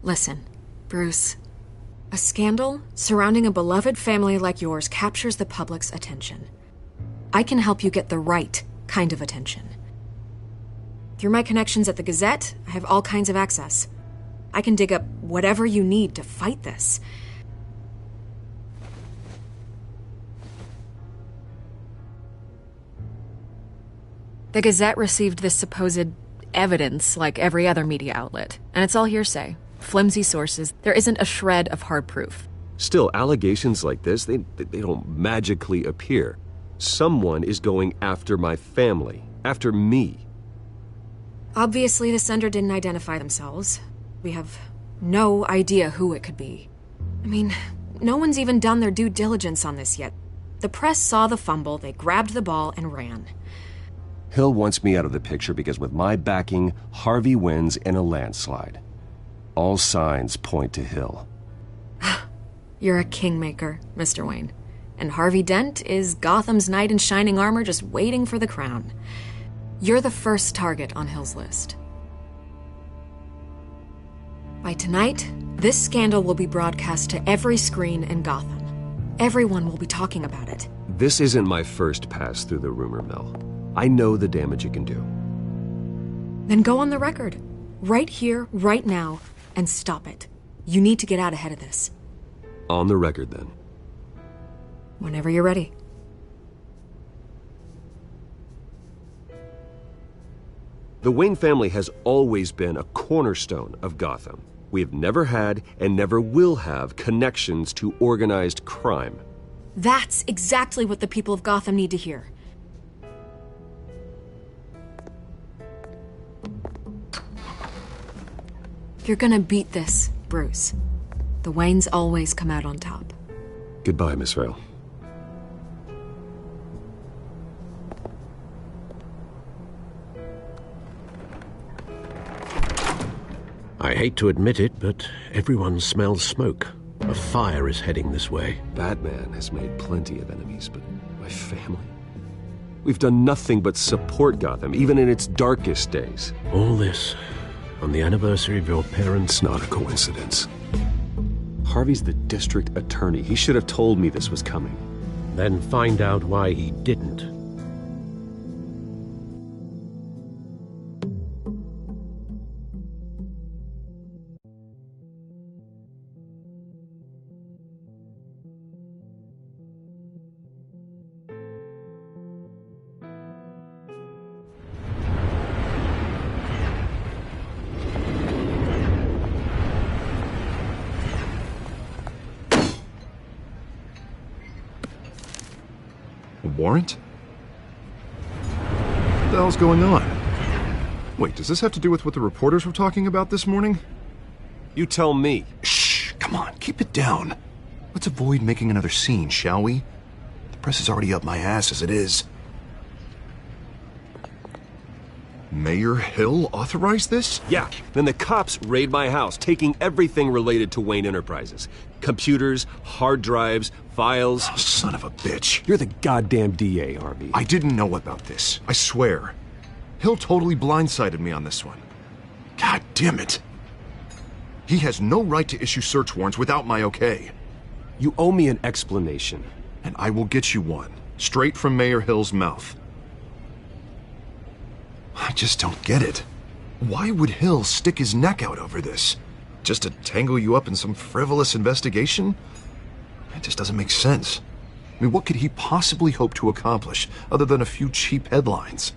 Listen, Bruce. A scandal surrounding a beloved family like yours captures the public's attention. I can help you get the right kind of attention. Through my connections at the Gazette, I have all kinds of access. I can dig up whatever you need to fight this. The Gazette received this supposed evidence like every other media outlet, and it's all hearsay. Flimsy sources. There isn't a shred of hard proof. Still, allegations like this, they don't magically appear. Someone is going after my family, after me. Obviously, the sender didn't identify themselves. We have no idea who it could be. I mean, no one's even done their due diligence on this yet. The press saw the fumble, they grabbed the ball and ran. Hill wants me out of the picture because with my backing, Harvey wins in a landslide. All signs point to Hill. You're a kingmaker, Mr. Wayne. And Harvey Dent is Gotham's knight in shining armor just waiting for the crown. You're the first target on Hill's list. By tonight, this scandal will be broadcast to every screen in Gotham. Everyone will be talking about it. This isn't my first pass through the rumor mill. I know the damage it can do. Then go on the record. Right here, right now, and stop it. You need to get out ahead of this. On the record, then. Whenever you're ready. The Wayne family has always been a cornerstone of Gotham. We have never had and never will have connections to organized crime. That's exactly what the people of Gotham need to hear. You're gonna beat this, Bruce. The Waynes always come out on top. Goodbye, Miss Vale. I hate to admit it, but everyone smells smoke. A fire is heading this way. Batman has made plenty of enemies, but my family? We've done nothing but support Gotham, even in its darkest days. All this on the anniversary of your parents'... Not a coincidence. Harvey's the district attorney. He should have told me this was coming. Then find out why he didn't. Warrant? What the hell's going on? Wait, does this have to do with what the reporters were talking about this morning? You tell me. Shh, come on, keep it down. Let's avoid making another scene, shall we? The press is already up my ass as it is. Mayor Hill authorized this? Yeah, then the cops raid my house, taking everything related to Wayne Enterprises. Computers, hard drives, files. Oh, son of a bitch. You're the goddamn DA, Harvey. I didn't know about this. I swear. Hill totally blindsided me on this one. God damn it. He has no right to issue search warrants without my okay. You owe me an explanation. And I will get you one, straight from Mayor Hill's mouth. I just don't get it. Why would Hill stick his neck out over this? Just to tangle you up in some frivolous investigation? It just doesn't make sense. I mean, what could he possibly hope to accomplish other than a few cheap headlines?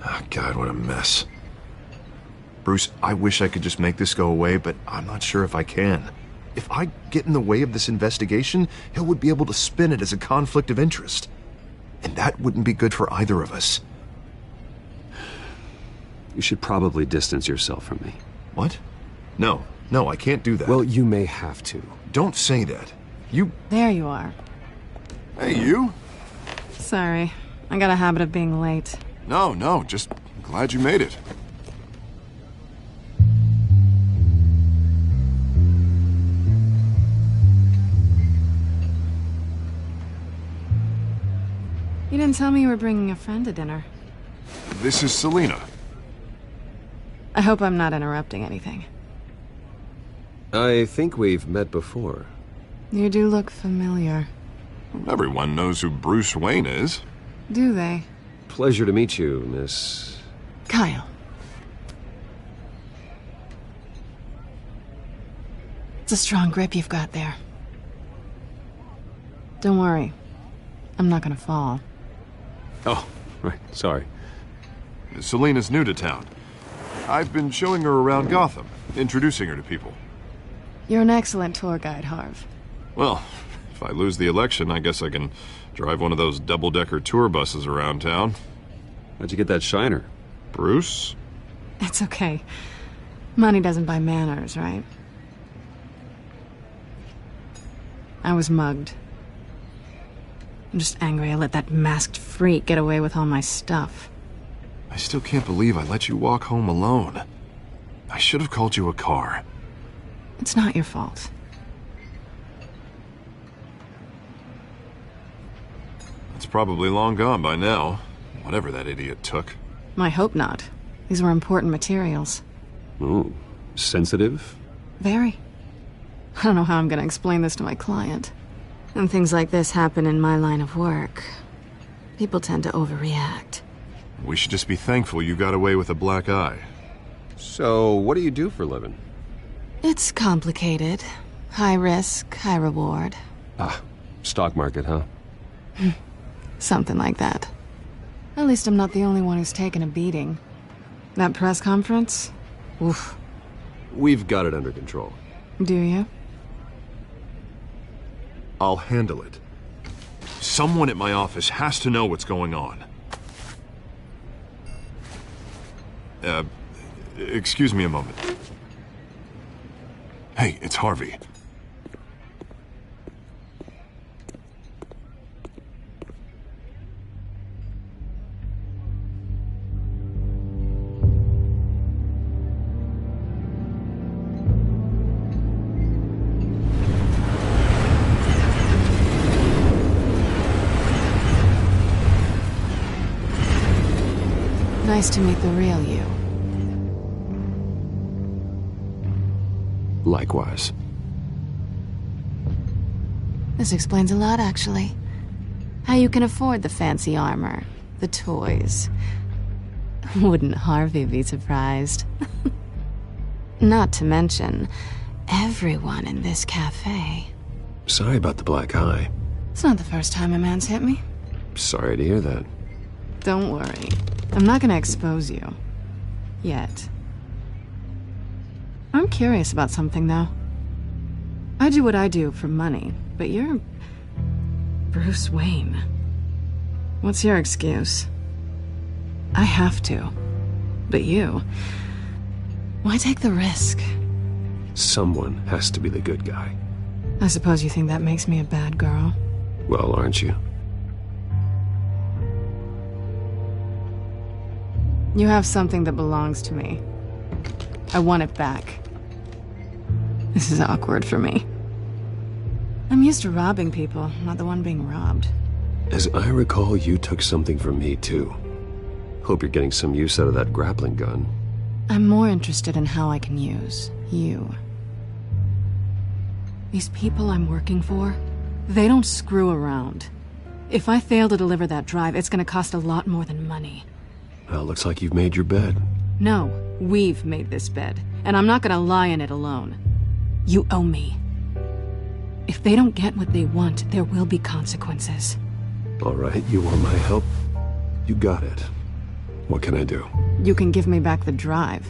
Oh, God, what a mess. Bruce, I wish I could just make this go away, but I'm not sure if I can. If I get in the way of this investigation, Hill would be able to spin it as a conflict of interest. And that wouldn't be good for either of us. You should probably distance yourself from me. What? No, I can't do that. Well, you may have to. Don't say that. You... There you are. Hey, you? Sorry. I got a habit of being late. No, just glad you made it. You didn't tell me you were bringing a friend to dinner. This is Selina. I hope I'm not interrupting anything. I think we've met before. You do look familiar. Everyone knows who Bruce Wayne is. Do they? Pleasure to meet you, Miss... Kyle. It's a strong grip you've got there. Don't worry. I'm not gonna fall. Oh, right. Sorry. Selina's new to town. I've been showing her around Gotham, introducing her to people. You're an excellent tour guide, Harv. Well, if I lose the election, I guess I can drive one of those double-decker tour buses around town. How'd you get that shiner? Bruce? It's okay. Money doesn't buy manners, right? I was mugged. I'm just angry I let that masked freak get away with all my stuff. I still can't believe I let you walk home alone. I should have called you a car. It's not your fault. It's probably long gone by now, whatever that idiot took. I hope not. These were important materials. Ooh, sensitive? Very. I don't know how I'm gonna explain this to my client. When things like this happen in my line of work, people tend to overreact. We should just be thankful you got away with a black eye. So, what do you do for a living? It's complicated. High risk, high reward. Ah, stock market, huh? Something like that. At least I'm not the only one who's taken a beating. That press conference? Oof. We've got it under control. Do you? I'll handle it. Someone at my office has to know what's going on. Excuse me a moment. Hey, it's Harvey. Nice to meet the real you. Likewise. This explains a lot, actually. How you can afford the fancy armor, the toys. Wouldn't Harvey be surprised? Not to mention, everyone in this cafe. Sorry about the black eye. It's not the first time a man's hit me. Sorry to hear that. Don't worry. I'm not gonna expose you. Yet. I'm curious about something, though. I do what I do for money, but you're... Bruce Wayne. What's your excuse? I have to. But you... Why take the risk? Someone has to be the good guy. I suppose you think that makes me a bad girl. Well, aren't you? You have something that belongs to me. I want it back. This is awkward for me. I'm used to robbing people, not the one being robbed. As I recall, you took something from me, too. Hope you're getting some use out of that grappling gun. I'm more interested in how I can use you. These people I'm working for, they don't screw around. If I fail to deliver that drive, it's gonna cost a lot more than money. Well, looks like you've made your bed. No, we've made this bed, and I'm not gonna lie in it alone. You owe me. If they don't get what they want, there will be consequences. All right, you want my help? You got it. What can I do? You can give me back the drive.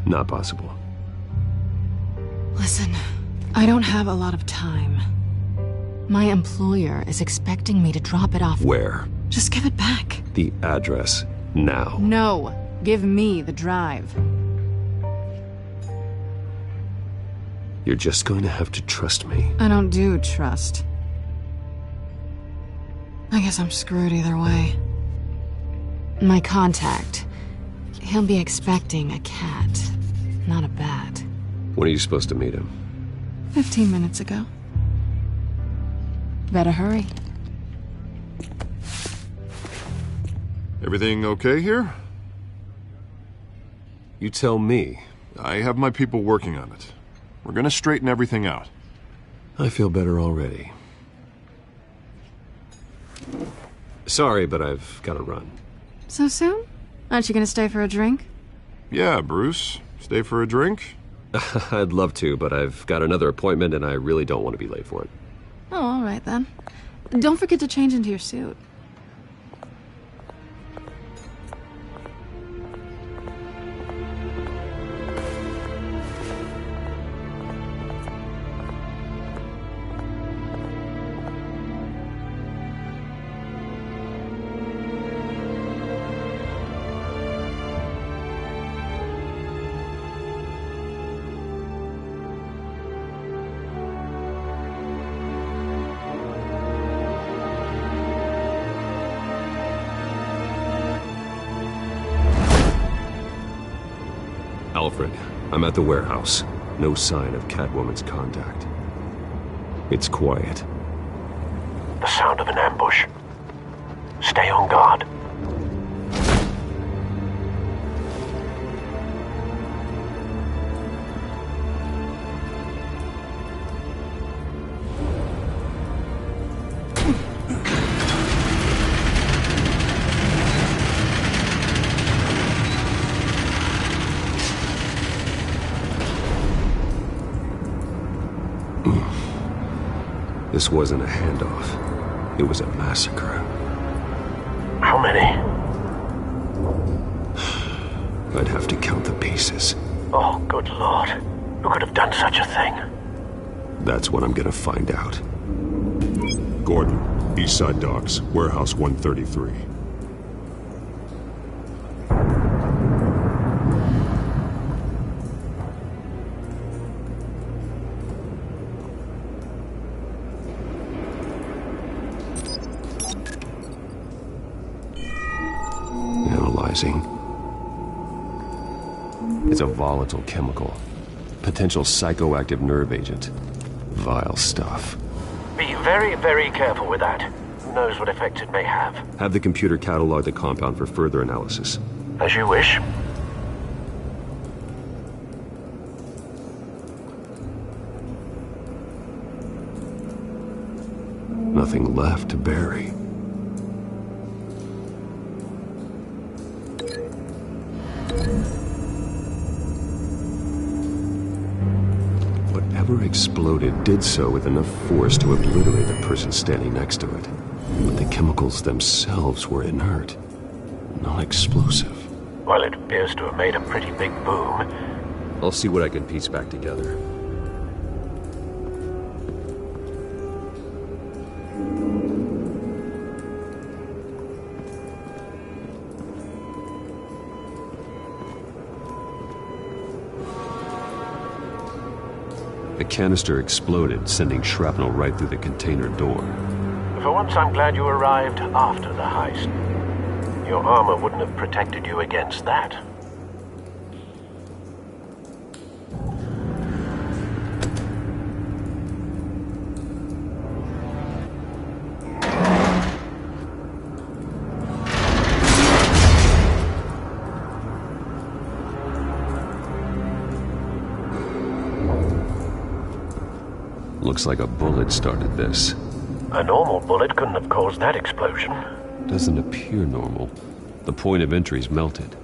Not possible. Listen, I don't have a lot of time. My employer is expecting me to drop it off. Where? Just give it back. The address, now. No. Give me the drive. You're just going to have to trust me. I don't do trust. I guess I'm screwed either way. My contact. He'll be expecting a cat, not a bat. When are you supposed to meet him? 15 minutes ago. Better hurry. Everything okay here? You tell me. I have my people working on it. We're gonna straighten everything out. I feel better already. Sorry, but I've got to run. So soon? Aren't you gonna stay for a drink? Yeah, Bruce. Stay for a drink? I'd love to, but I've got another appointment and I really don't want to be late for it. Oh, all right then. Don't forget to change into your suit. Alfred, I'm at the warehouse. No sign of Catwoman's contact. It's quiet. The sound of an ambush. Stay on guard. This wasn't a handoff. It was a massacre. How many? I'd have to count the pieces. Oh, good Lord. Who could have done such a thing? That's what I'm gonna find out. Gordon, Eastside Docks, Warehouse 133. Analyzing. It's a volatile chemical. Potential psychoactive nerve agent. Vile stuff. Be very, very careful with that. Who knows what effects it may have. Have the computer catalog the compound for further analysis. As you wish. Nothing left to bury. Whatever exploded did so with enough force to obliterate the person standing next to it. But the chemicals themselves were inert, not explosive. Well, it appears to have made a pretty big boom. I'll see what I can piece back together. The canister exploded, sending shrapnel right through the container door. For once, I'm glad you arrived after the heist. Your armor wouldn't have protected you against that. Looks like a bullet started this. A normal bullet couldn't have caused that explosion. Doesn't appear normal. The point of entry's melted.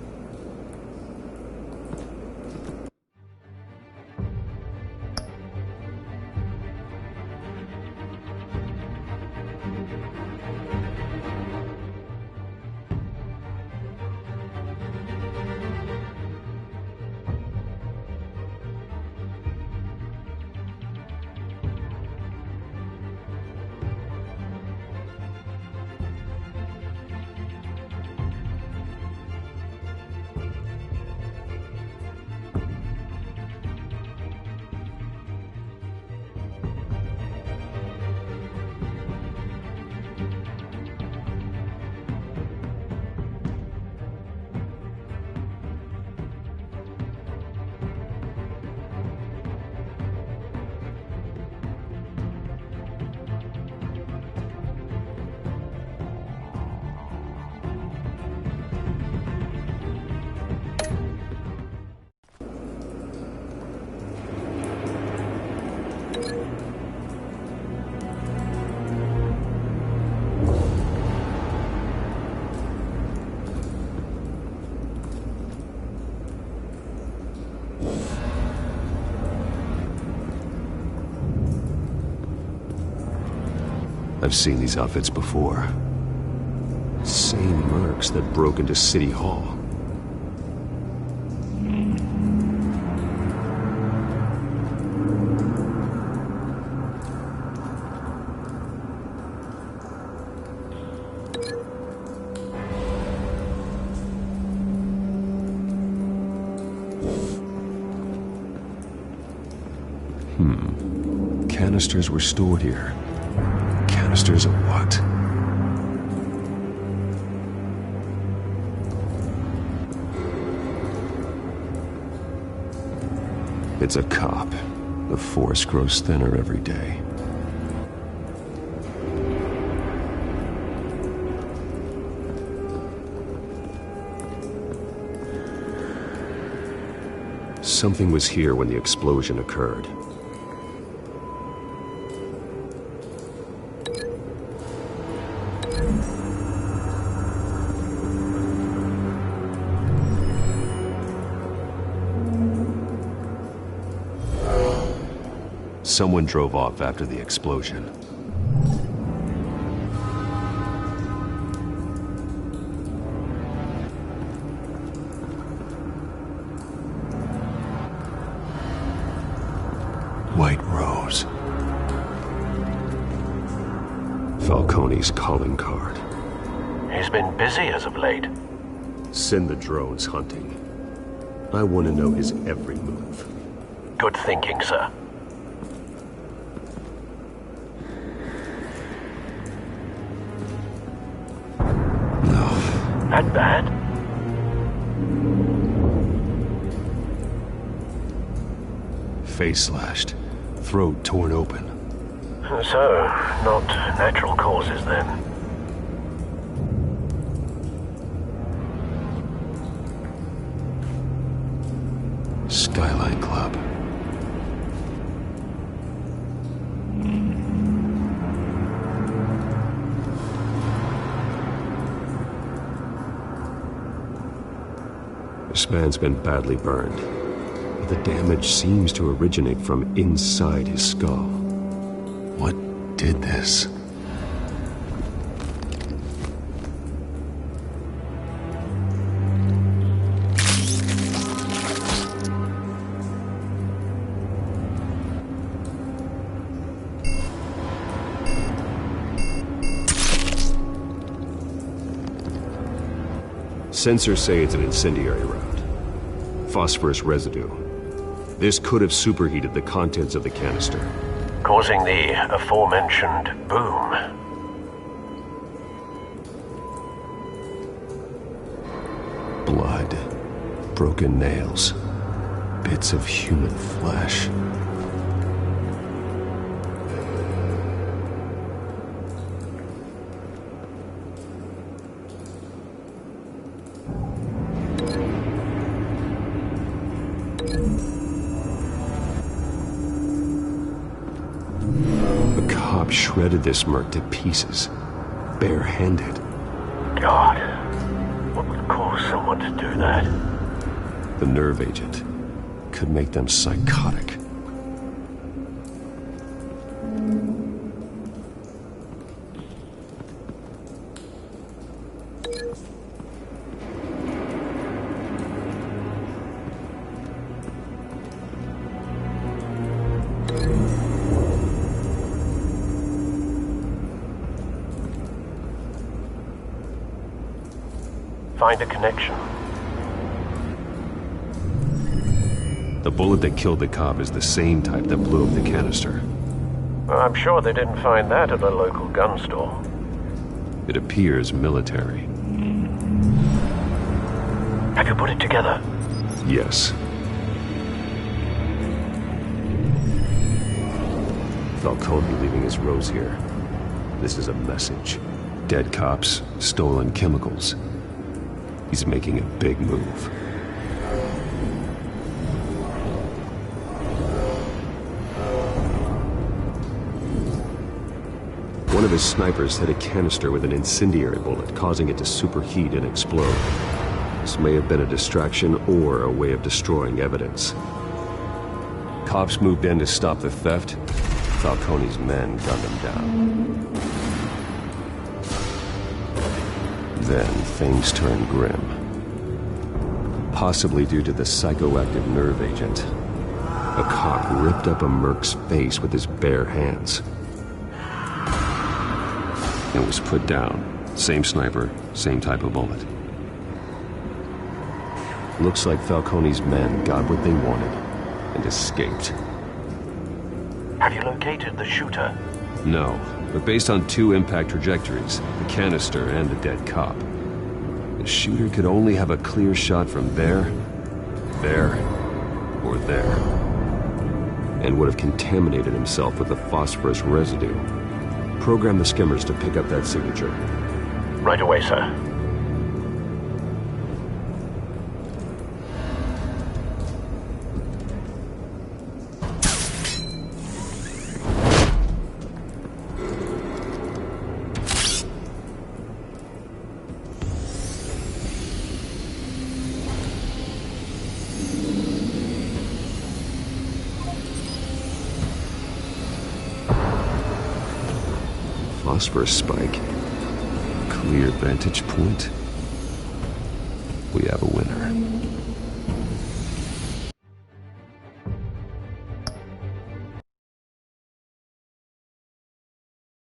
I've seen these outfits before. Same mercs that broke into City Hall. Canisters were stored here. Canisters of what? It's a cop. The force grows thinner every day. Something was here when the explosion occurred. Someone drove off after the explosion. White Rose. Falcone's calling card. He's been busy as of late. Send the drones hunting. I want to know his every move. Good thinking, sir. That bad? Face slashed, throat torn open. So, not natural causes then. Skyline Club. This man's been badly burned, but the damage seems to originate from inside his skull. What did this? Sensors say it's an incendiary round. Phosphorus residue. This could have superheated the contents of the canister, causing the aforementioned boom. Blood, broken nails, bits of human flesh. Shredded this merc to pieces, barehanded. God, what would cause someone to do that? The nerve agent could make them psychotic. Find a connection. The bullet that killed the cop is the same type that blew up the canister. Well, I'm sure they didn't find that at a local gun store. It appears military. Have you put it together? Yes. Falcone leaving his rose here. This is a message. Dead cops, stolen chemicals. He's making a big move. One of his snipers hit a canister with an incendiary bullet, causing it to superheat and explode. This may have been a distraction or a way of destroying evidence. Cops moved in to stop the theft. Falcone's men gunned him down. Then things turned grim. Possibly due to the psychoactive nerve agent. A cop ripped up a merc's face with his bare hands. And was put down. Same sniper, same type of bullet. Looks like Falcone's men got what they wanted and escaped. Have you located the shooter? No, but based on 2 impact trajectories, the canister and the dead cop, the shooter could only have a clear shot from there, or there, and would have contaminated himself with the phosphorus residue. Program the skimmers to pick up that signature. Right away, sir. Phosphorus spike. Clear vantage point. We have a winner.